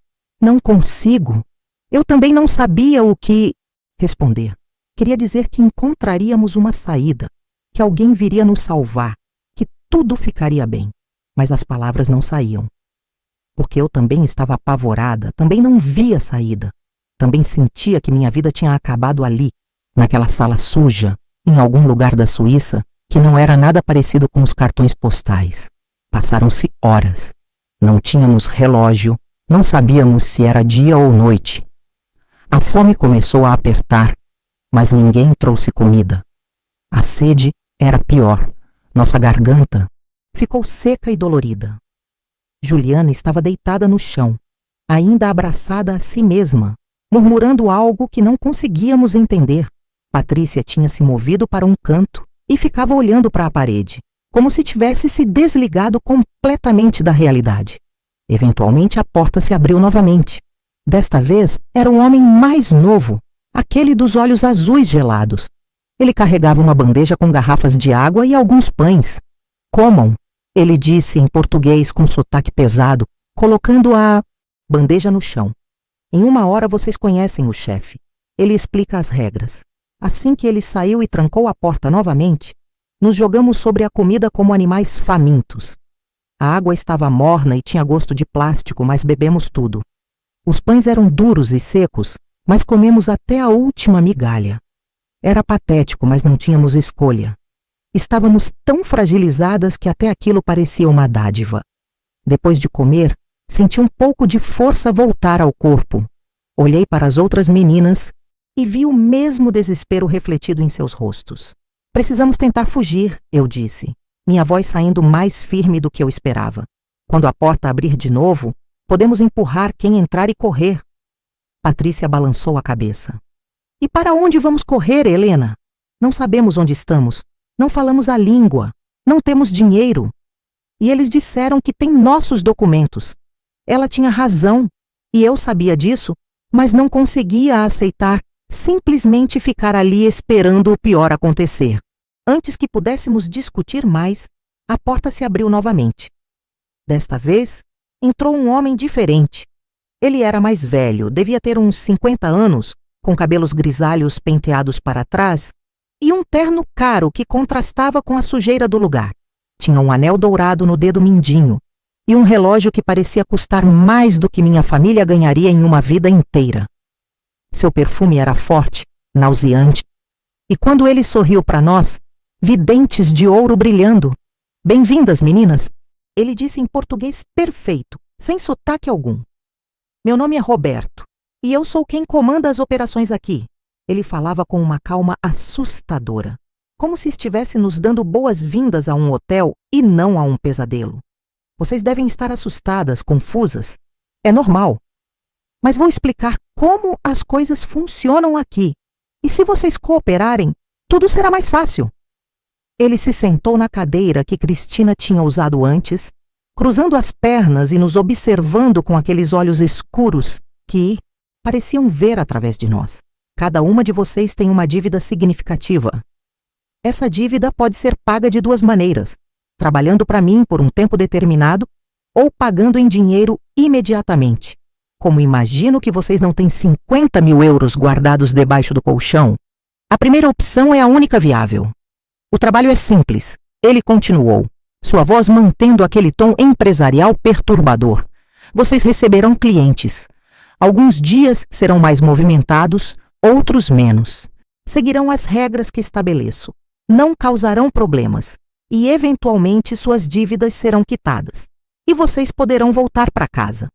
A: Não consigo. Eu também não sabia o que responder. Queria dizer que encontraríamos uma saída, que alguém viria nos salvar, que tudo ficaria bem. Mas as palavras não saíam. Porque eu também estava apavorada, também não via saída. Também sentia que minha vida tinha acabado ali, naquela sala suja, em algum lugar da Suíça, que não era nada parecido com os cartões postais. Passaram-se horas. Não tínhamos relógio, não sabíamos se era dia ou noite. A fome começou a apertar, mas ninguém trouxe comida. A sede era pior. Nossa garganta ficou seca e dolorida. Juliana estava deitada no chão, ainda abraçada a si mesma, murmurando algo que não conseguíamos entender. Patrícia tinha se movido para um canto e ficava olhando para a parede, como se tivesse se desligado completamente da realidade. Eventualmente a porta se abriu novamente. Desta vez era um homem mais novo, aquele dos olhos azuis gelados. Ele carregava uma bandeja com garrafas de água e alguns pães. Comam, ele disse em português com sotaque pesado, colocando a bandeja no chão. Em 1 hora vocês conhecem o chefe. Ele explica as regras. Assim que ele saiu e trancou a porta novamente, nos jogamos sobre a comida como animais famintos. A água estava morna e tinha gosto de plástico, mas bebemos tudo. Os pães eram duros e secos, mas comemos até a última migalha. Era patético, mas não tínhamos escolha. Estávamos tão fragilizadas que até aquilo parecia uma dádiva. Depois de comer, senti um pouco de força voltar ao corpo. Olhei para as outras meninas e vi o mesmo desespero refletido em seus rostos. Precisamos tentar fugir, eu disse, minha voz saindo mais firme do que eu esperava. Quando a porta abrir de novo, podemos empurrar quem entrar e correr. Patrícia balançou a cabeça. E para onde vamos correr, Helena? Não sabemos onde estamos. Não falamos a língua. Não temos dinheiro. E eles disseram que têm nossos documentos. Ela tinha razão, e eu sabia disso, mas não conseguia aceitar simplesmente ficar ali esperando o pior acontecer. Antes que pudéssemos discutir mais, a porta se abriu novamente. Desta vez, entrou um homem diferente. Ele era mais velho, devia ter uns 50 anos, com cabelos grisalhos penteados para trás e um terno caro que contrastava com a sujeira do lugar. Tinha um anel dourado no dedo mindinho e um relógio que parecia custar mais do que minha família ganharia em uma vida inteira. Seu perfume era forte, nauseante, e quando ele sorriu para nós, vi dentes de ouro brilhando. Bem-vindas, meninas, ele disse em português perfeito, sem sotaque algum. Meu nome é Roberto, e eu sou quem comanda as operações aqui. Ele falava com uma calma assustadora, como se estivesse nos dando boas-vindas a um hotel e não a um pesadelo. Vocês devem estar assustadas, confusas. É normal. Mas vou explicar como as coisas funcionam aqui. E se vocês cooperarem, tudo será mais fácil. Ele se sentou na cadeira que Cristina tinha usado antes, cruzando as pernas e nos observando com aqueles olhos escuros que pareciam ver através de nós. Cada uma de vocês tem uma dívida significativa. Essa dívida pode ser paga de 2 maneiras, trabalhando para mim por um tempo determinado ou pagando em dinheiro imediatamente. Como imagino que vocês não têm 50 mil euros guardados debaixo do colchão, a primeira opção é a única viável. O trabalho é simples, ele continuou, sua voz mantendo aquele tom empresarial perturbador. Vocês receberão clientes. Alguns dias serão mais movimentados, outros menos. Seguirão as regras que estabeleço. Não causarão problemas. E, eventualmente, suas dívidas serão quitadas. E vocês poderão voltar para casa.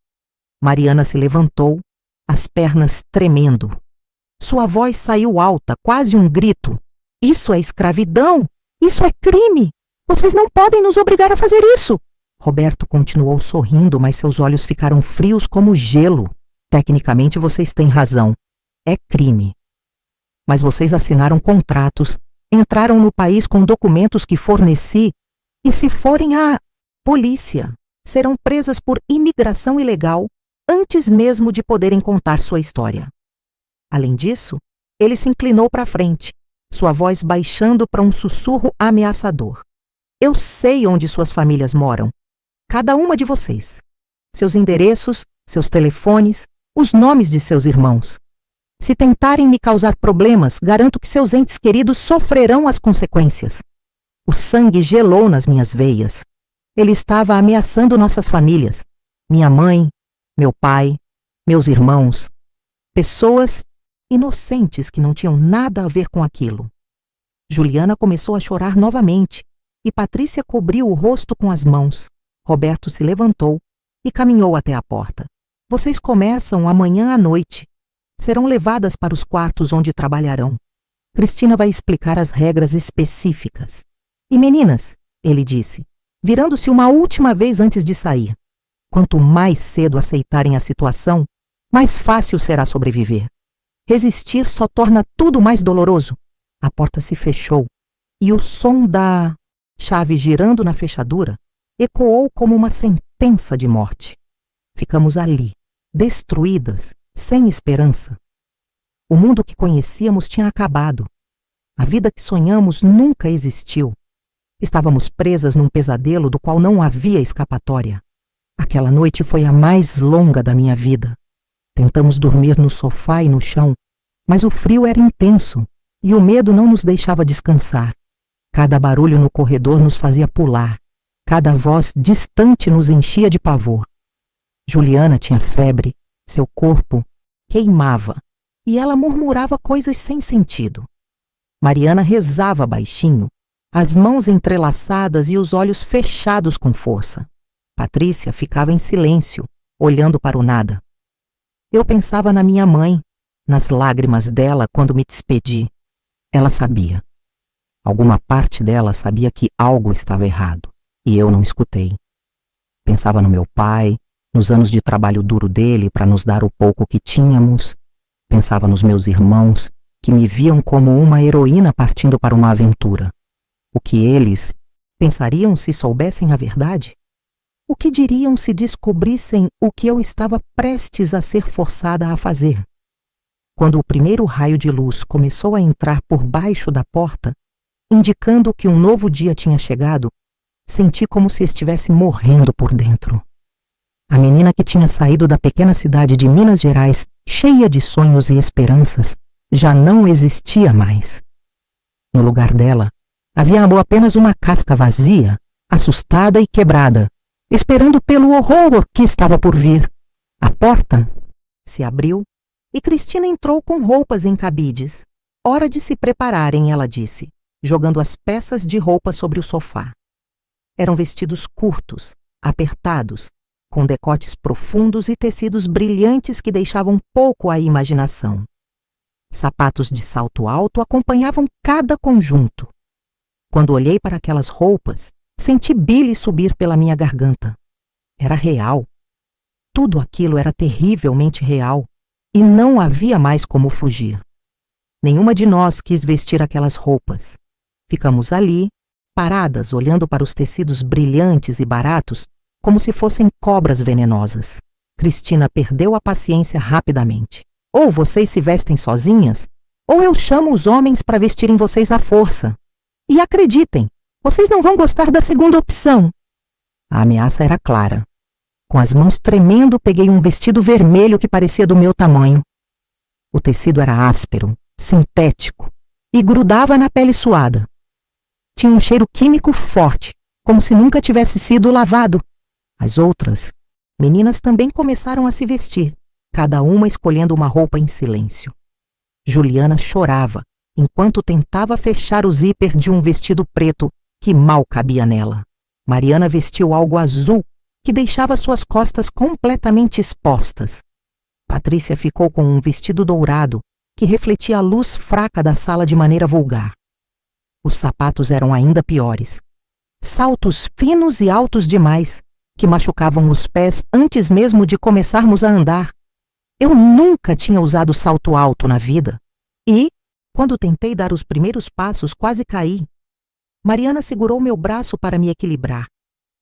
A: Mariana se levantou, as pernas tremendo. Sua voz saiu alta, quase um grito. Isso é escravidão! Isso é crime! Vocês não podem nos obrigar a fazer isso! Roberto continuou sorrindo, mas seus olhos ficaram frios como gelo. Tecnicamente vocês têm razão. É crime. Mas vocês assinaram contratos, entraram no país com documentos que forneci, e se forem à polícia, serão presas por imigração ilegal antes mesmo de poderem contar sua história. Além disso, ele se inclinou para frente, sua voz baixando para um sussurro ameaçador. Eu sei onde suas famílias moram. Cada uma de vocês. seus endereços, seus telefones, os nomes de seus irmãos. Se tentarem me causar problemas, garanto que seus entes queridos sofrerão as consequências. O sangue gelou nas minhas veias. Ele estava ameaçando nossas famílias. Minha mãe, meu pai, meus irmãos. Pessoas inocentes que não tinham nada a ver com aquilo. Juliana começou a chorar novamente e Patrícia cobriu o rosto com as mãos. Roberto se levantou e caminhou até a porta. Vocês começam amanhã à noite. Serão levadas para os quartos onde trabalharão. Cristina vai explicar as regras específicas. E meninas, ele disse, virando-se uma última vez antes de sair, quanto mais cedo aceitarem a situação, mais fácil será sobreviver. Resistir só torna tudo mais doloroso. A porta se fechou e o som da chave girando na fechadura ecoou como uma sentença de morte. Ficamos ali, destruídas, sem esperança. O mundo que conhecíamos tinha acabado. A vida que sonhamos nunca existiu. Estávamos presas num pesadelo do qual não havia escapatória. Aquela noite foi a mais longa da minha vida. Tentamos dormir no sofá e no chão, mas o frio era intenso e o medo não nos deixava descansar. Cada barulho no corredor nos fazia pular. Cada voz distante nos enchia de pavor. Juliana tinha febre, seu corpo queimava e ela murmurava coisas sem sentido. Mariana rezava baixinho, as mãos entrelaçadas e os olhos fechados com força. Patrícia ficava em silêncio, olhando para o nada. Eu pensava na minha mãe, nas lágrimas dela quando me despedi. Ela sabia. Alguma parte dela sabia que algo estava errado, e eu não escutei. Pensava no meu pai, nos anos de trabalho duro dele para nos dar o pouco que tínhamos. Pensava nos meus irmãos, que me viam como uma heroína partindo para uma aventura. O que eles pensariam se soubessem a verdade? O que diriam se descobrissem o que eu estava prestes a ser forçada a fazer? Quando o primeiro raio de luz começou a entrar por baixo da porta, indicando que um novo dia tinha chegado, senti como se estivesse morrendo por dentro. A menina que tinha saído da pequena cidade de Minas Gerais, cheia de sonhos e esperanças, já não existia mais. No lugar dela, havia apenas uma casca vazia, assustada e quebrada, esperando pelo horror que estava por vir. A porta se abriu e Cristina entrou com roupas em cabides. Hora de se prepararem, ela disse, jogando as peças de roupa sobre o sofá. Eram vestidos curtos, apertados, com decotes profundos e tecidos brilhantes que deixavam pouco à imaginação. Sapatos de salto alto acompanhavam cada conjunto. Quando olhei para aquelas roupas, senti bile subir pela minha garganta. Era real. Tudo aquilo era terrivelmente real e não havia mais como fugir. Nenhuma de nós quis vestir aquelas roupas. Ficamos ali, paradas, olhando para os tecidos brilhantes e baratos, como se fossem cobras venenosas. Cristina perdeu a paciência rapidamente. Ou vocês se vestem sozinhas, ou eu chamo os homens para vestirem vocês à força. E acreditem, vocês não vão gostar da segunda opção. A ameaça era clara. Com as mãos tremendo, peguei um vestido vermelho que parecia do meu tamanho. O tecido era áspero, sintético, e grudava na pele suada. Tinha um cheiro químico forte, como se nunca tivesse sido lavado. As outras meninas também começaram a se vestir, cada uma escolhendo uma roupa em silêncio. Juliana chorava, enquanto tentava fechar o zíper de um vestido preto que mal cabia nela. Mariana vestiu algo azul que deixava suas costas completamente expostas. Patrícia ficou com um vestido dourado que refletia a luz fraca da sala de maneira vulgar. Os sapatos eram ainda piores. Saltos finos e altos demais, que machucavam os pés antes mesmo de começarmos a andar. Eu nunca tinha usado salto alto na vida e, quando tentei dar os primeiros passos, quase caí. Mariana segurou meu braço para me equilibrar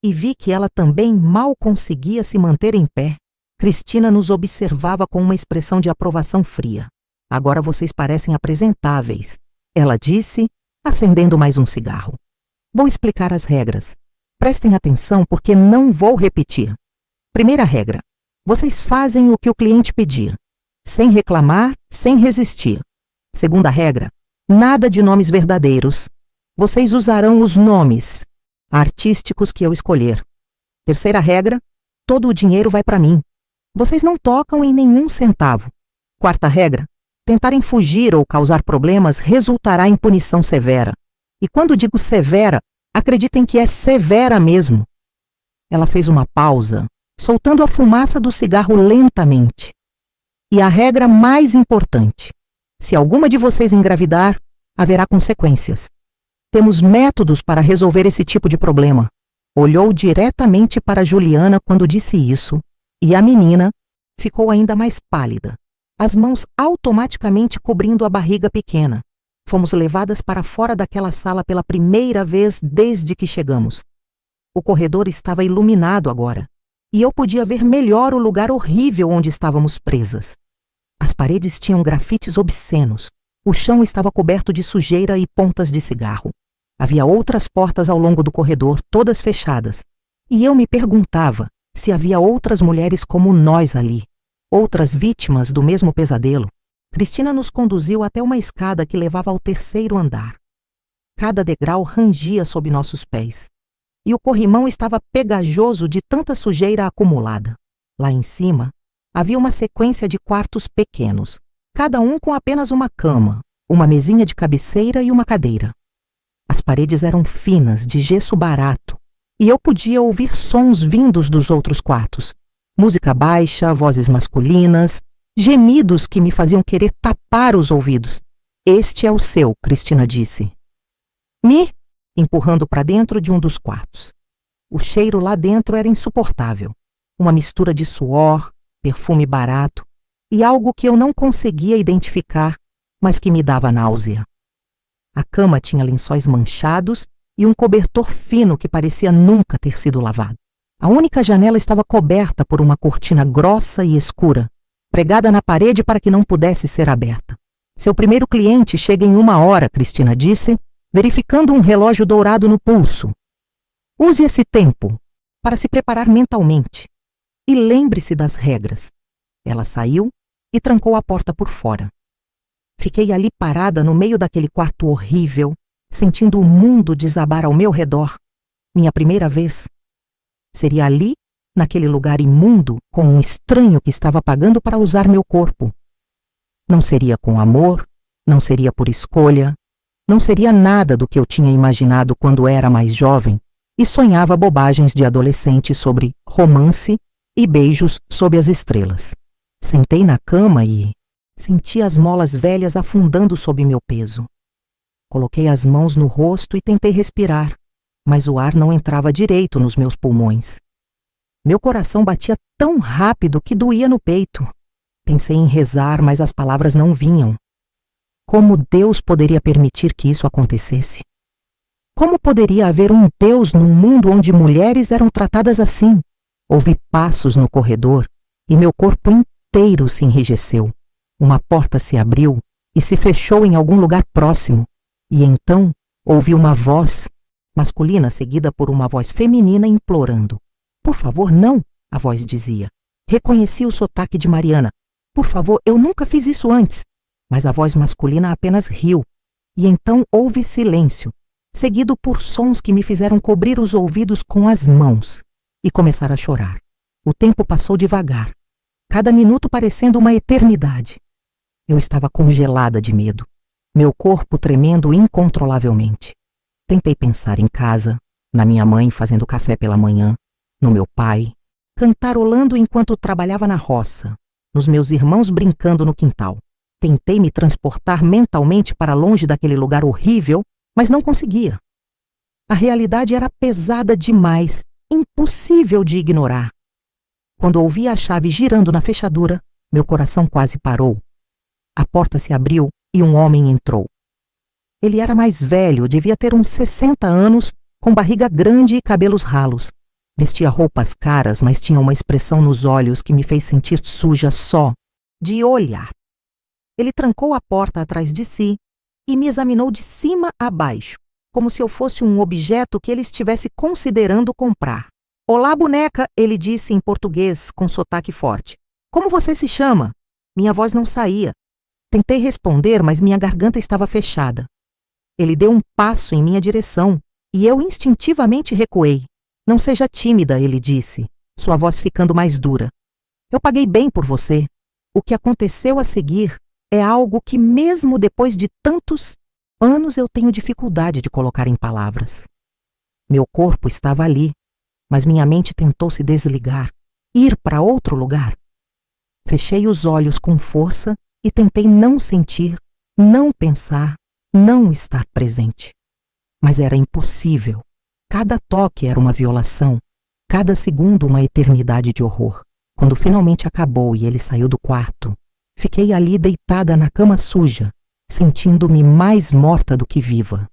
A: e vi que ela também mal conseguia se manter em pé. Cristina nos observava com uma expressão de aprovação fria. Agora vocês parecem apresentáveis, ela disse, acendendo mais um cigarro. Vou explicar as regras. Prestem atenção porque não vou repetir. Primeira regra: vocês fazem o que o cliente pedir, sem reclamar, sem resistir. Segunda regra: nada de nomes verdadeiros. Vocês usarão os nomes artísticos que eu escolher. Terceira regra: todo o dinheiro vai para mim. Vocês não tocam em nenhum centavo. Quarta regra: tentarem fugir ou causar problemas resultará em punição severa. E quando digo severa, acreditem que é severa mesmo. Ela fez uma pausa, soltando a fumaça do cigarro lentamente. E a regra mais importante: se alguma de vocês engravidar, haverá consequências. Temos métodos para resolver esse tipo de problema. Olhou diretamente para Juliana quando disse isso, e a menina ficou ainda mais pálida, as mãos automaticamente cobrindo a barriga pequena. Fomos levadas para fora daquela sala pela primeira vez desde que chegamos. O corredor estava iluminado agora, e eu podia ver melhor o lugar horrível onde estávamos presas. As paredes tinham grafites obscenos. O chão estava coberto de sujeira e pontas de cigarro. Havia outras portas ao longo do corredor, todas fechadas. E eu me perguntava se havia outras mulheres como nós ali, outras vítimas do mesmo pesadelo. Cristina nos conduziu até uma escada que levava ao terceiro andar. Cada degrau rangia sob nossos pés. E o corrimão estava pegajoso de tanta sujeira acumulada. Lá em cima, havia uma sequência de quartos pequenos, cada um com apenas uma cama, uma mesinha de cabeceira e uma cadeira. As paredes eram finas, de gesso barato, e eu podia ouvir sons vindos dos outros quartos. Música baixa, vozes masculinas, gemidos que me faziam querer tapar os ouvidos. Este é o seu, Cristina disse. Empurrando para dentro de um dos quartos. O cheiro lá dentro era insuportável. Uma mistura de suor, perfume barato e algo que eu não conseguia identificar, mas que me dava náusea. A cama tinha lençóis manchados e um cobertor fino que parecia nunca ter sido lavado. A única janela estava coberta por uma cortina grossa e escura, pregada na parede para que não pudesse ser aberta. Seu primeiro cliente chega em 1 hora, Cristina disse, verificando um relógio dourado no pulso. Use esse tempo para se preparar mentalmente e lembre-se das regras. Ela saiu e trancou a porta por fora. Fiquei ali parada no meio daquele quarto horrível, sentindo o mundo desabar ao meu redor. Minha primeira vez. Seria ali, naquele lugar imundo, com um estranho que estava pagando para usar meu corpo. Não seria com amor, não seria por escolha, não seria nada do que eu tinha imaginado quando era mais jovem e sonhava bobagens de adolescente sobre romance e beijos sob as estrelas. Sentei na cama e senti as molas velhas afundando sob meu peso. Coloquei as mãos no rosto e tentei respirar, mas o ar não entrava direito nos meus pulmões. Meu coração batia tão rápido que doía no peito. Pensei em rezar, mas as palavras não vinham. Como Deus poderia permitir que isso acontecesse? Como poderia haver um Deus num mundo onde mulheres eram tratadas assim? Ouvi passos no corredor e meu corpo inteiro se enrijeceu. Uma porta se abriu e se fechou em algum lugar próximo. E então ouvi uma voz masculina seguida por uma voz feminina implorando. Por favor, não, a voz dizia. Reconheci o sotaque de Mariana. Por favor, eu nunca fiz isso antes. Mas a voz masculina apenas riu. E então houve silêncio, seguido por sons que me fizeram cobrir os ouvidos com as mãos e começar a chorar. O tempo passou devagar, cada minuto parecendo uma eternidade. Eu estava congelada de medo, meu corpo tremendo incontrolavelmente. Tentei pensar em casa, na minha mãe fazendo café pela manhã, no meu pai, cantarolando enquanto trabalhava na roça, nos meus irmãos brincando no quintal. Tentei me transportar mentalmente para longe daquele lugar horrível, mas não conseguia. A realidade era pesada demais, impossível de ignorar. Quando ouvi a chave girando na fechadura, meu coração quase parou. A porta se abriu e um homem entrou. Ele era mais velho, devia ter uns 60 anos, com barriga grande e cabelos ralos. Vestia roupas caras, mas tinha uma expressão nos olhos que me fez sentir suja só de olhar. Ele trancou a porta atrás de si e me examinou de cima a baixo, como se eu fosse um objeto que ele estivesse considerando comprar. Olá, boneca, ele disse em português com sotaque forte. Como você se chama? Minha voz não saía. Tentei responder, mas minha garganta estava fechada. Ele deu um passo em minha direção e eu instintivamente recuei. Não seja tímida, ele disse, sua voz ficando mais dura. Eu paguei bem por você. O que aconteceu a seguir é algo que, mesmo depois de tantos anos, eu tenho dificuldade de colocar em palavras. Meu corpo estava ali, mas minha mente tentou se desligar, ir para outro lugar. Fechei os olhos com força e tentei não sentir, não pensar, não estar presente. Mas era impossível. Cada toque era uma violação, cada segundo uma eternidade de horror. Quando finalmente acabou e ele saiu do quarto, fiquei ali deitada na cama suja, sentindo-me mais morta do que viva.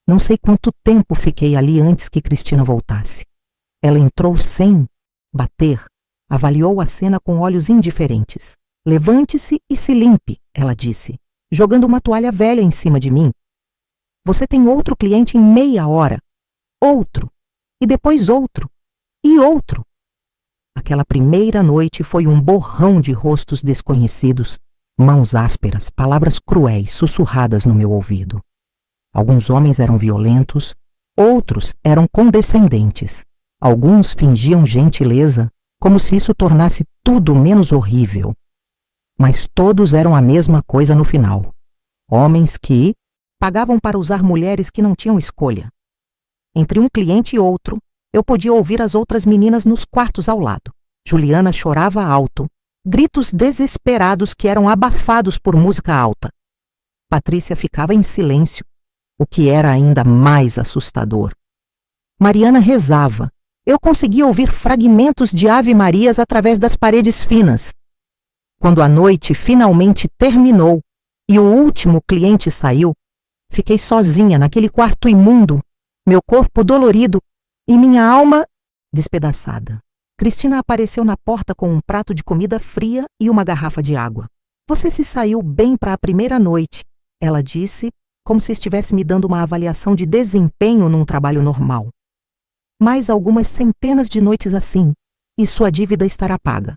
A: Não sei quanto tempo fiquei ali antes que Cristina voltasse. Ela entrou sem bater, avaliou a cena com olhos indiferentes. Levante-se e se limpe, ela disse, jogando uma toalha velha em cima de mim. Você tem outro cliente em meia hora. Outro. E depois outro. E outro. Aquela primeira noite foi um borrão de rostos desconhecidos, mãos ásperas, palavras cruéis sussurradas no meu ouvido. Alguns homens eram violentos, outros eram condescendentes. Alguns fingiam gentileza, como se isso tornasse tudo menos horrível. Mas todos eram a mesma coisa no final. Homens que pagavam para usar mulheres que não tinham escolha. Entre um cliente e outro, eu podia ouvir as outras meninas nos quartos ao lado. Juliana chorava alto, gritos desesperados que eram abafados por música alta. Patrícia ficava em silêncio, o que era ainda mais assustador. Mariana rezava. Eu conseguia ouvir fragmentos de ave-marias através das paredes finas. Quando a noite finalmente terminou e o último cliente saiu, fiquei sozinha naquele quarto imundo, meu corpo dolorido e minha alma despedaçada. Cristina apareceu na porta com um prato de comida fria e uma garrafa de água. Você se saiu bem para a primeira noite, ela disse, como se estivesse me dando uma avaliação de desempenho num trabalho normal. Mais algumas centenas de noites assim, e sua dívida estará paga.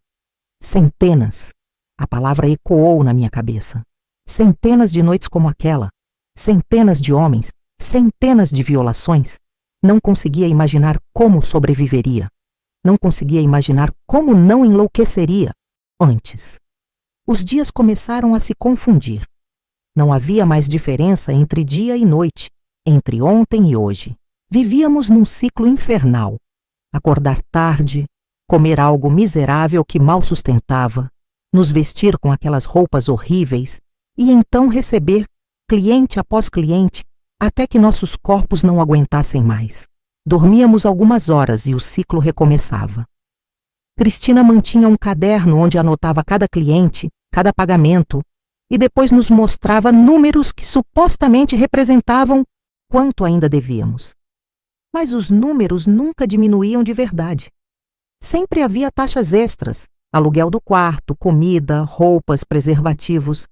A: Centenas. A palavra ecoou na minha cabeça. Centenas de noites como aquela. Centenas de homens. Centenas de violações. Não conseguia imaginar como sobreviveria. Não conseguia imaginar como não enlouqueceria antes. Os dias começaram a se confundir. Não havia mais diferença entre dia e noite, entre ontem e hoje. Vivíamos num ciclo infernal. Acordar tarde, comer algo miserável que mal sustentava, nos vestir com aquelas roupas horríveis e então receber cliente após cliente até que nossos corpos não aguentassem mais. Dormíamos algumas horas e o ciclo recomeçava. Cristina mantinha um caderno onde anotava cada cliente, cada pagamento e depois nos mostrava números que supostamente representavam quanto ainda devíamos. Mas os números nunca diminuíam de verdade. Sempre havia taxas extras, aluguel do quarto, comida, roupas, preservativos.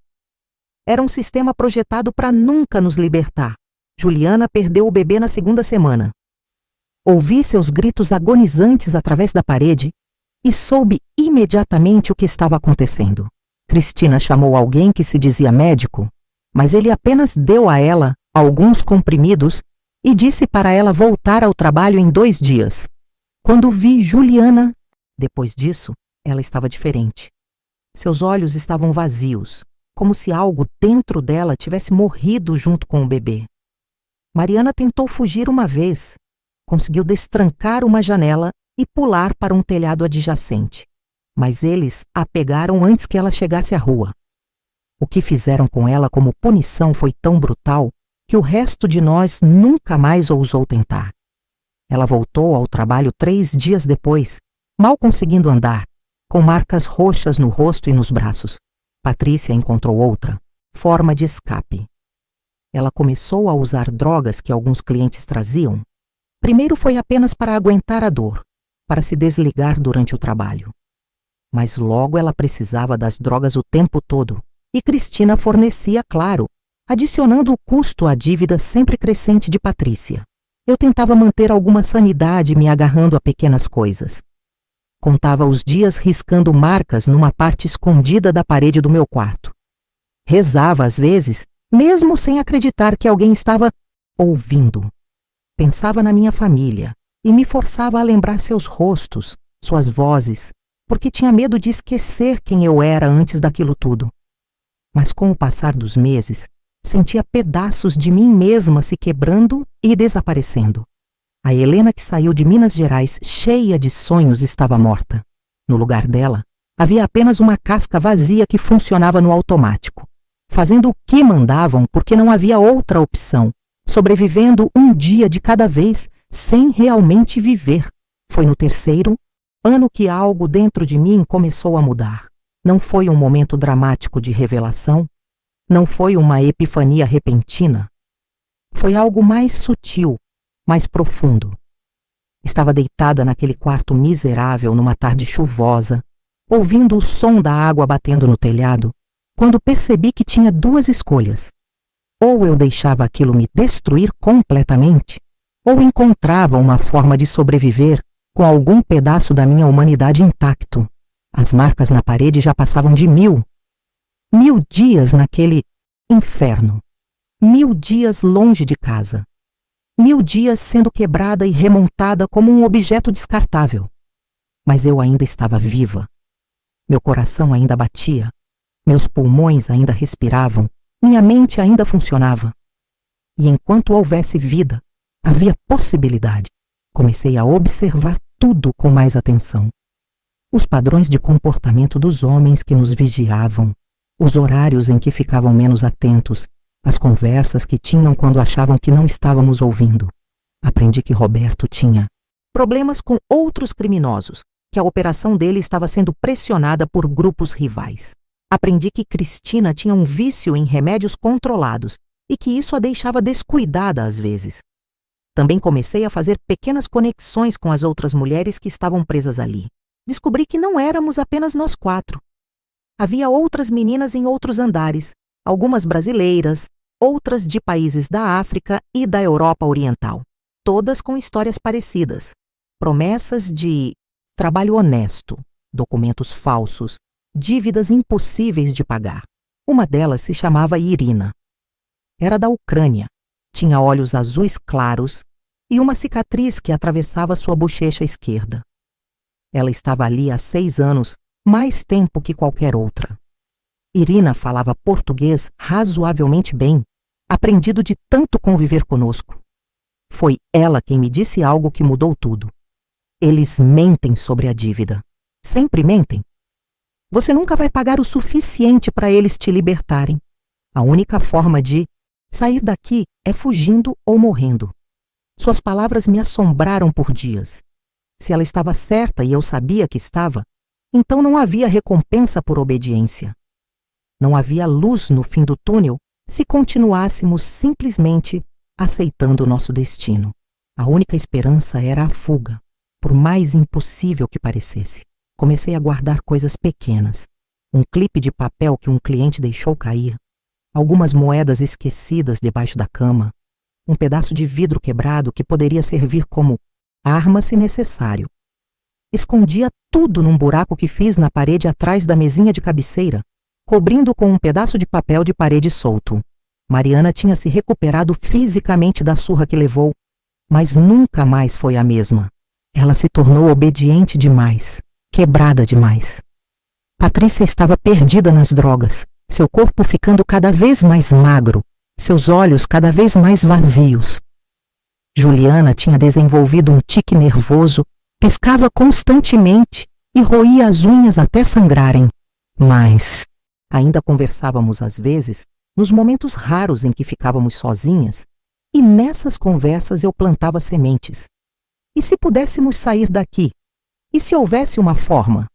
A: Era um sistema projetado para nunca nos libertar. Juliana perdeu o bebê na segunda semana. Ouvi seus gritos agonizantes através da parede e soube imediatamente o que estava acontecendo. Cristina chamou alguém que se dizia médico, mas ele apenas deu a ela alguns comprimidos e disse para ela voltar ao trabalho em 2 dias. Quando vi Juliana, depois disso, ela estava diferente. Seus olhos estavam vazios, como se algo dentro dela tivesse morrido junto com o bebê. Mariana tentou fugir uma vez, conseguiu destrancar uma janela e pular para um telhado adjacente, mas eles a pegaram antes que ela chegasse à rua. O que fizeram com ela como punição foi tão brutal que o resto de nós nunca mais ousou tentar. Ela voltou ao trabalho 3 dias depois, mal conseguindo andar, com marcas roxas no rosto e nos braços. Patrícia encontrou outra forma de escape. Ela começou a usar drogas que alguns clientes traziam. Primeiro foi apenas para aguentar a dor, para se desligar durante o trabalho. Mas logo ela precisava das drogas o tempo todo, e Cristina fornecia, claro, adicionando o custo à dívida sempre crescente de Patrícia. eu tentava manter alguma sanidade me agarrando a pequenas coisas. Contava os dias riscando marcas numa parte escondida da parede do meu quarto. Rezava às vezes, mesmo sem acreditar que alguém estava ouvindo. Pensava na minha família e me forçava a lembrar seus rostos, suas vozes, porque tinha medo de esquecer quem eu era antes daquilo tudo. Mas com o passar dos meses, sentia pedaços de mim mesma se quebrando e desaparecendo. A Helena que saiu de Minas Gerais cheia de sonhos estava morta. No lugar dela, havia apenas uma casca vazia que funcionava no automático, fazendo o que mandavam porque não havia outra opção, sobrevivendo um dia de cada vez sem realmente viver. Foi no 3º ano que algo dentro de mim começou a mudar. Não foi um momento dramático de revelação, não foi uma epifania repentina. Foi algo mais sutil, mais profundo. Estava deitada naquele quarto miserável numa tarde chuvosa, ouvindo o som da água batendo no telhado, quando percebi que tinha 2 escolhas. Ou eu deixava aquilo me destruir completamente, ou encontrava uma forma de sobreviver com algum pedaço da minha humanidade intacto. As marcas na parede já passavam de 1000. 1000 dias naquele inferno. 1000 dias longe de casa. 1000 dias sendo quebrada e remontada como um objeto descartável. Mas eu ainda estava viva. Meu coração ainda batia. Meus pulmões ainda respiravam. Minha mente ainda funcionava. E enquanto houvesse vida, havia possibilidade. Comecei a observar tudo com mais atenção. Os padrões de comportamento dos homens que nos vigiavam, os horários em que ficavam menos atentos, as conversas que tinham quando achavam que não estávamos ouvindo. Aprendi que Roberto tinha problemas com outros criminosos, que a operação dele estava sendo pressionada por grupos rivais. Aprendi que Cristina tinha um vício em remédios controlados e que isso a deixava descuidada às vezes. Também comecei a fazer pequenas conexões com as outras mulheres que estavam presas ali. Descobri que não éramos apenas nós 4. Havia outras meninas em outros andares, algumas brasileiras, outras de países da África e da Europa Oriental, todas com histórias parecidas, promessas de trabalho honesto, documentos falsos, dívidas impossíveis de pagar. Uma delas se chamava Irina. Era da Ucrânia, tinha olhos azuis claros e uma cicatriz que atravessava sua bochecha esquerda. Ela estava ali há 6 anos, mais tempo que qualquer outra. Irina falava português razoavelmente bem, aprendido de tanto conviver conosco. Foi ela quem me disse algo que mudou tudo. Eles mentem sobre a dívida. Sempre mentem. Você nunca vai pagar o suficiente para eles te libertarem. A única forma de sair daqui é fugindo ou morrendo. Suas palavras me assombraram por dias. Se ela estava certa e eu sabia que estava, então não havia recompensa por obediência. Não havia luz no fim do túnel se continuássemos simplesmente aceitando o nosso destino. A única esperança era a fuga, por mais impossível que parecesse. Comecei a guardar coisas pequenas. Um clipe de papel que um cliente deixou cair, algumas moedas esquecidas debaixo da cama, um pedaço de vidro quebrado que poderia servir como arma se necessário. Escondia tudo num buraco que fiz na parede atrás da mesinha de cabeceira, cobrindo com um pedaço de papel de parede solto. Mariana tinha se recuperado fisicamente da surra que levou, mas nunca mais foi a mesma. Ela se tornou obediente demais, quebrada demais. Patrícia estava perdida nas drogas, seu corpo ficando cada vez mais magro, seus olhos cada vez mais vazios. Juliana tinha desenvolvido um tique nervoso, pescava constantemente e roía as unhas até sangrarem. Mas ainda conversávamos às vezes, nos momentos raros em que ficávamos sozinhas, e nessas conversas eu plantava sementes. E se pudéssemos sair daqui? E se houvesse uma forma?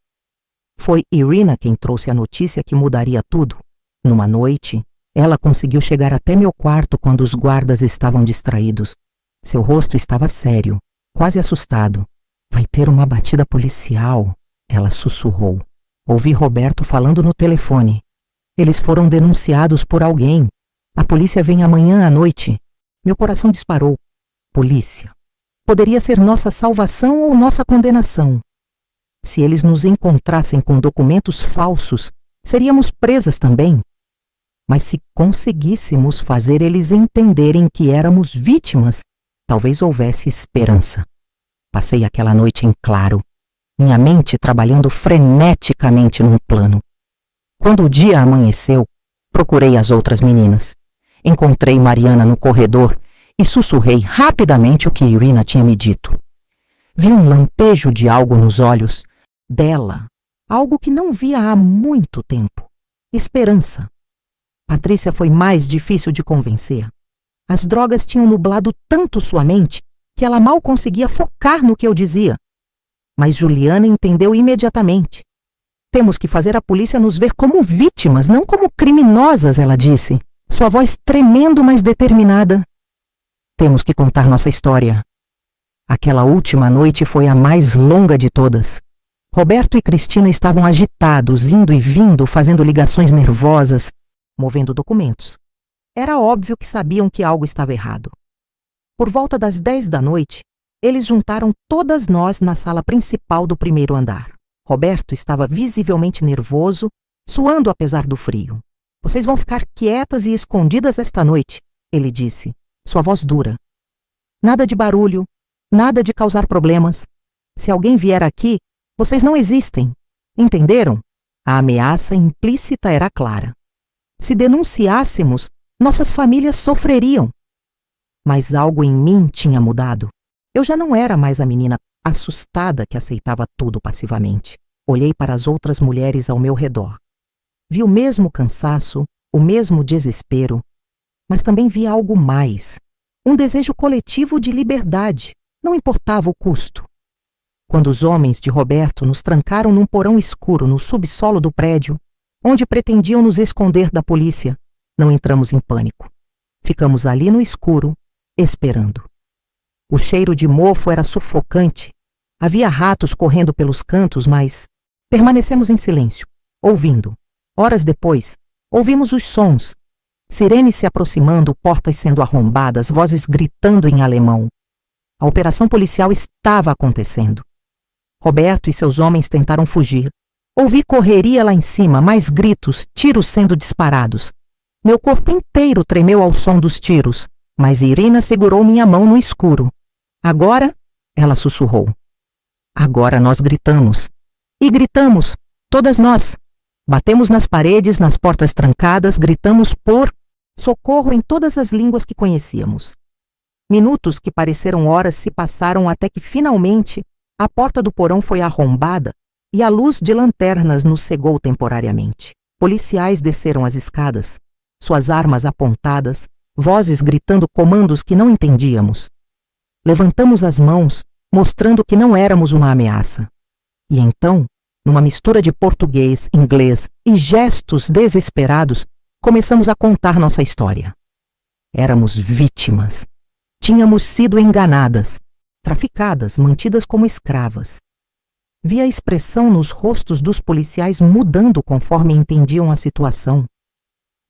A: Foi Irina quem trouxe a notícia que mudaria tudo. Numa noite, ela conseguiu chegar até meu quarto quando os guardas estavam distraídos. Seu rosto estava sério, quase assustado. Vai ter uma batida policial, ela sussurrou. Ouvi Roberto falando no telefone. Eles foram denunciados por alguém. A polícia vem amanhã à noite. Meu coração disparou. polícia. Poderia ser nossa salvação ou nossa condenação. Se eles nos encontrassem com documentos falsos, seríamos presas também. Mas se conseguíssemos fazer eles entenderem que éramos vítimas, talvez houvesse esperança. Passei aquela noite em claro, minha mente trabalhando freneticamente num plano. Quando o dia amanheceu, procurei as outras meninas. Encontrei Mariana no corredor e sussurrei rapidamente o que Irina tinha me dito. Vi um lampejo de algo nos olhos dela, algo que não via há muito tempo. Esperança. Patrícia foi mais difícil de convencer. As drogas tinham nublado tanto sua mente que ela mal conseguia focar no que eu dizia. Mas Juliana entendeu imediatamente. Temos que fazer a polícia nos ver como vítimas, não como criminosas, ela disse, sua voz tremendo, mas determinada. Temos que contar nossa história. Aquela última noite foi a mais longa de todas. Roberto e Cristina estavam agitados, indo e vindo, fazendo ligações nervosas, movendo documentos. Era óbvio que sabiam que algo estava errado. Por volta das 10 da noite, eles juntaram todas nós na sala principal do primeiro andar. Roberto estava visivelmente nervoso, suando apesar do frio. Vocês vão ficar quietas e escondidas esta noite, ele disse, sua voz dura. Nada de barulho, nada de causar problemas. Se alguém vier aqui, vocês não existem. Entenderam? A ameaça implícita era clara. Se denunciássemos, nossas famílias sofreriam. Mas algo em mim tinha mudado. Eu já não era mais a menina assustada que aceitava tudo passivamente. Olhei para as outras mulheres ao meu redor. Vi o mesmo cansaço, o mesmo desespero, mas também vi algo mais. Um desejo coletivo de liberdade, não importava o custo. Quando os homens de Roberto nos trancaram num porão escuro no subsolo do prédio, onde pretendiam nos esconder da polícia, não entramos em pânico. Ficamos ali no escuro, esperando. O cheiro de mofo era sufocante. Havia ratos correndo pelos cantos, mas permanecemos em silêncio, ouvindo. Horas depois, ouvimos os sons. Sirenes se aproximando, portas sendo arrombadas, vozes gritando em alemão. A operação policial estava acontecendo. Roberto e seus homens tentaram fugir. Ouvi correria lá em cima, mais gritos, tiros sendo disparados. Meu corpo inteiro tremeu ao som dos tiros, mas Irina segurou minha mão no escuro. Agora, ela sussurrou. Agora nós gritamos. E gritamos, todas nós. Batemos nas paredes, nas portas trancadas, gritamos por socorro em todas as línguas que conhecíamos. Minutos que pareceram horas se passaram até que, finalmente, a porta do porão foi arrombada e a luz de lanternas nos cegou temporariamente. Policiais desceram as escadas, suas armas apontadas, vozes gritando comandos que não entendíamos. Levantamos as mãos, mostrando que não éramos uma ameaça. E então, numa mistura de português, inglês e gestos desesperados, começamos a contar nossa história. Éramos vítimas. Tínhamos sido enganadas, traficadas, mantidas como escravas. Vi a expressão nos rostos dos policiais mudando conforme entendiam a situação.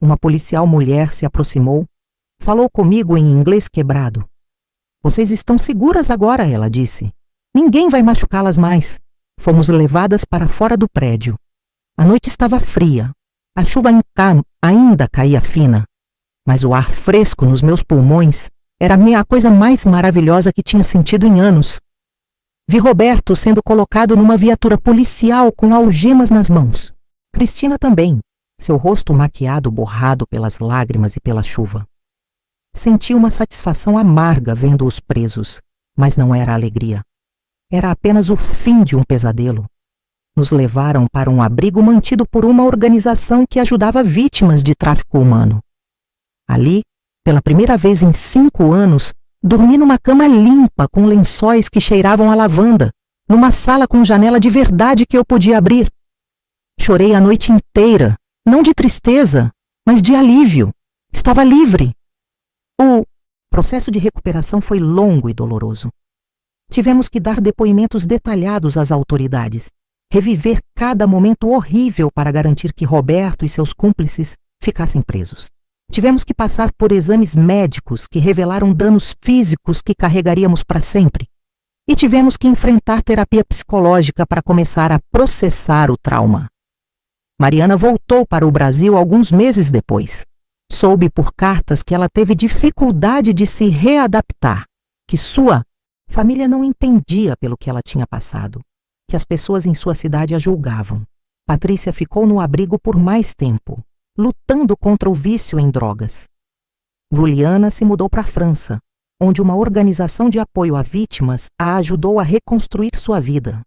A: Uma policial mulher se aproximou, falou comigo em inglês quebrado. Vocês estão seguras agora, ela disse. Ninguém vai machucá-las mais. Fomos levadas para fora do prédio. A noite estava fria. A chuva ainda caía fina. Mas o ar fresco nos meus pulmões era a coisa mais maravilhosa que tinha sentido em anos. Vi Roberto sendo colocado numa viatura policial com algemas nas mãos. Cristina também, seu rosto maquiado borrado pelas lágrimas e pela chuva. Senti uma satisfação amarga vendo-os presos, mas não era alegria. Era apenas o fim de um pesadelo. Nos levaram para um abrigo mantido por uma organização que ajudava vítimas de tráfico humano. Ali, pela primeira vez em 5 anos, dormi numa cama limpa com lençóis que cheiravam a lavanda, numa sala com janela de verdade que eu podia abrir. Chorei a noite inteira, não de tristeza, mas de alívio. Estava livre. O processo de recuperação foi longo e doloroso. Tivemos que dar depoimentos detalhados às autoridades, reviver cada momento horrível para garantir que Roberto e seus cúmplices ficassem presos. Tivemos que passar por exames médicos que revelaram danos físicos que carregaríamos para sempre. E tivemos que enfrentar terapia psicológica para começar a processar o trauma. Mariana voltou para o Brasil alguns meses depois. Soube por cartas que ela teve dificuldade de se readaptar, que sua família não entendia pelo que ela tinha passado, que as pessoas em sua cidade a julgavam. Patrícia ficou no abrigo por mais tempo, lutando contra o vício em drogas. Juliana se mudou para a França, onde uma organização de apoio a vítimas a ajudou a reconstruir sua vida.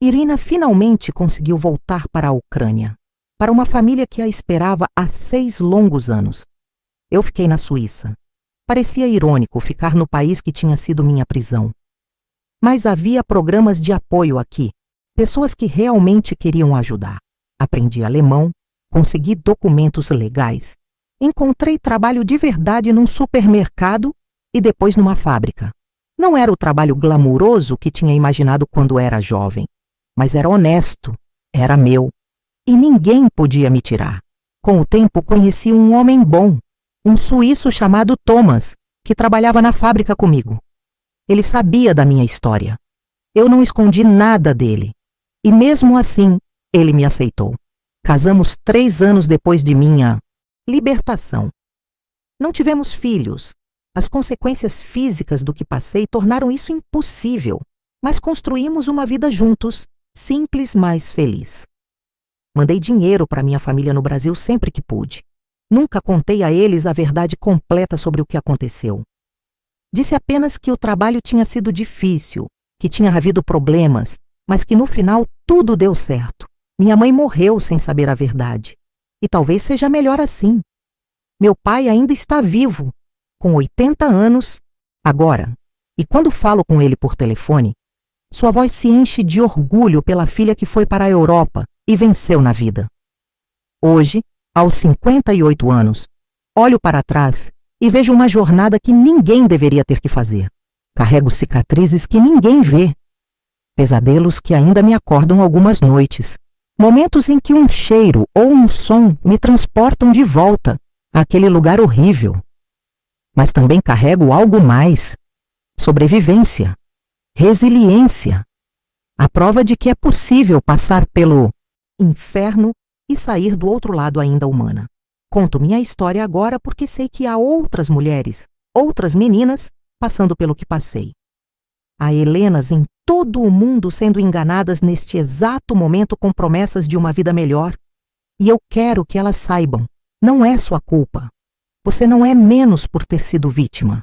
A: Irina finalmente conseguiu voltar para a Ucrânia, para uma família que a esperava há 6 longos anos. Eu fiquei na Suíça. Parecia irônico ficar no país que tinha sido minha prisão. Mas havia programas de apoio aqui, pessoas que realmente queriam ajudar. Aprendi alemão, consegui documentos legais, encontrei trabalho de verdade num supermercado e depois numa fábrica. Não era o trabalho glamuroso que tinha imaginado quando era jovem, mas era honesto, era meu, e ninguém podia me tirar. Com o tempo conheci um homem bom, um suíço chamado Thomas, que trabalhava na fábrica comigo. Ele sabia da minha história. Eu não escondi nada dele, e mesmo assim ele me aceitou. Casamos 3 anos depois de minha libertação. Não tivemos filhos. As consequências físicas do que passei tornaram isso impossível, mas construímos uma vida juntos, simples, mas feliz. Mandei dinheiro para minha família no Brasil sempre que pude. Nunca contei a eles a verdade completa sobre o que aconteceu. Disse apenas que o trabalho tinha sido difícil, que tinha havido problemas, mas que no final tudo deu certo. Minha mãe morreu sem saber a verdade. E talvez seja melhor assim. Meu pai ainda está vivo, com 80 anos, agora. E quando falo com ele por telefone, sua voz se enche de orgulho pela filha que foi para a Europa e venceu na vida. Hoje, aos 58 anos, olho para trás e vejo uma jornada que ninguém deveria ter que fazer. Carrego cicatrizes que ninguém vê. Pesadelos que ainda me acordam algumas noites. Momentos em que um cheiro ou um som me transportam de volta àquele lugar horrível. Mas também carrego algo mais: sobrevivência, resiliência, a prova de que é possível passar pelo inferno e sair do outro lado ainda humana. Conto minha história agora porque sei que há outras mulheres, outras meninas, passando pelo que passei. Há Helenas em todo o mundo sendo enganadas neste exato momento com promessas de uma vida melhor. E eu quero que elas saibam, não é sua culpa. Você não é menos por ter sido vítima.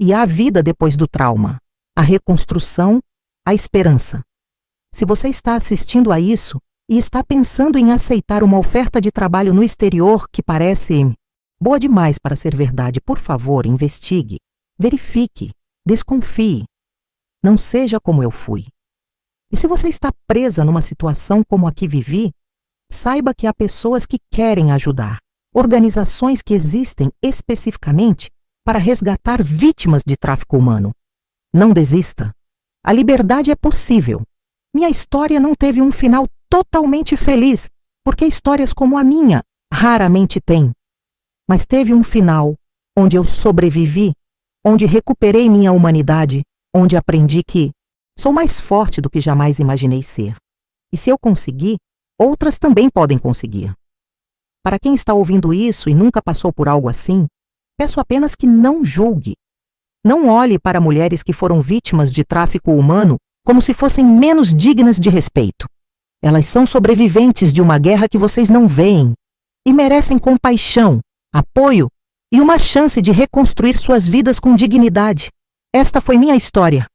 A: E há vida depois do trauma, a reconstrução, a esperança. Se você está assistindo a isso e está pensando em aceitar uma oferta de trabalho no exterior que parece boa demais para ser verdade, por favor, investigue, verifique, desconfie. Não seja como eu fui. E se você está presa numa situação como a que vivi, saiba que há pessoas que querem ajudar, organizações que existem especificamente para resgatar vítimas de tráfico humano. Não desista. A liberdade é possível. Minha história não teve um final totalmente feliz, porque histórias como a minha raramente têm. Mas teve um final onde eu sobrevivi, onde recuperei minha humanidade, onde aprendi que sou mais forte do que jamais imaginei ser. E se eu conseguir, outras também podem conseguir. Para quem está ouvindo isso e nunca passou por algo assim, peço apenas que não julgue. Não olhe para mulheres que foram vítimas de tráfico humano como se fossem menos dignas de respeito. Elas são sobreviventes de uma guerra que vocês não veem e merecem compaixão, apoio e uma chance de reconstruir suas vidas com dignidade. Esta foi minha história.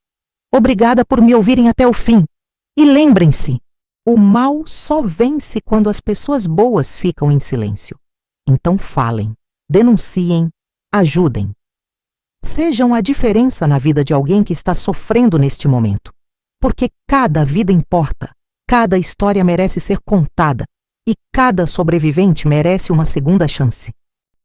A: Obrigada por me ouvirem até o fim. E lembrem-se, o mal só vence quando as pessoas boas ficam em silêncio. Então falem, denunciem, ajudem. Sejam a diferença na vida de alguém que está sofrendo neste momento. Porque cada vida importa, cada história merece ser contada e cada sobrevivente merece uma segunda chance.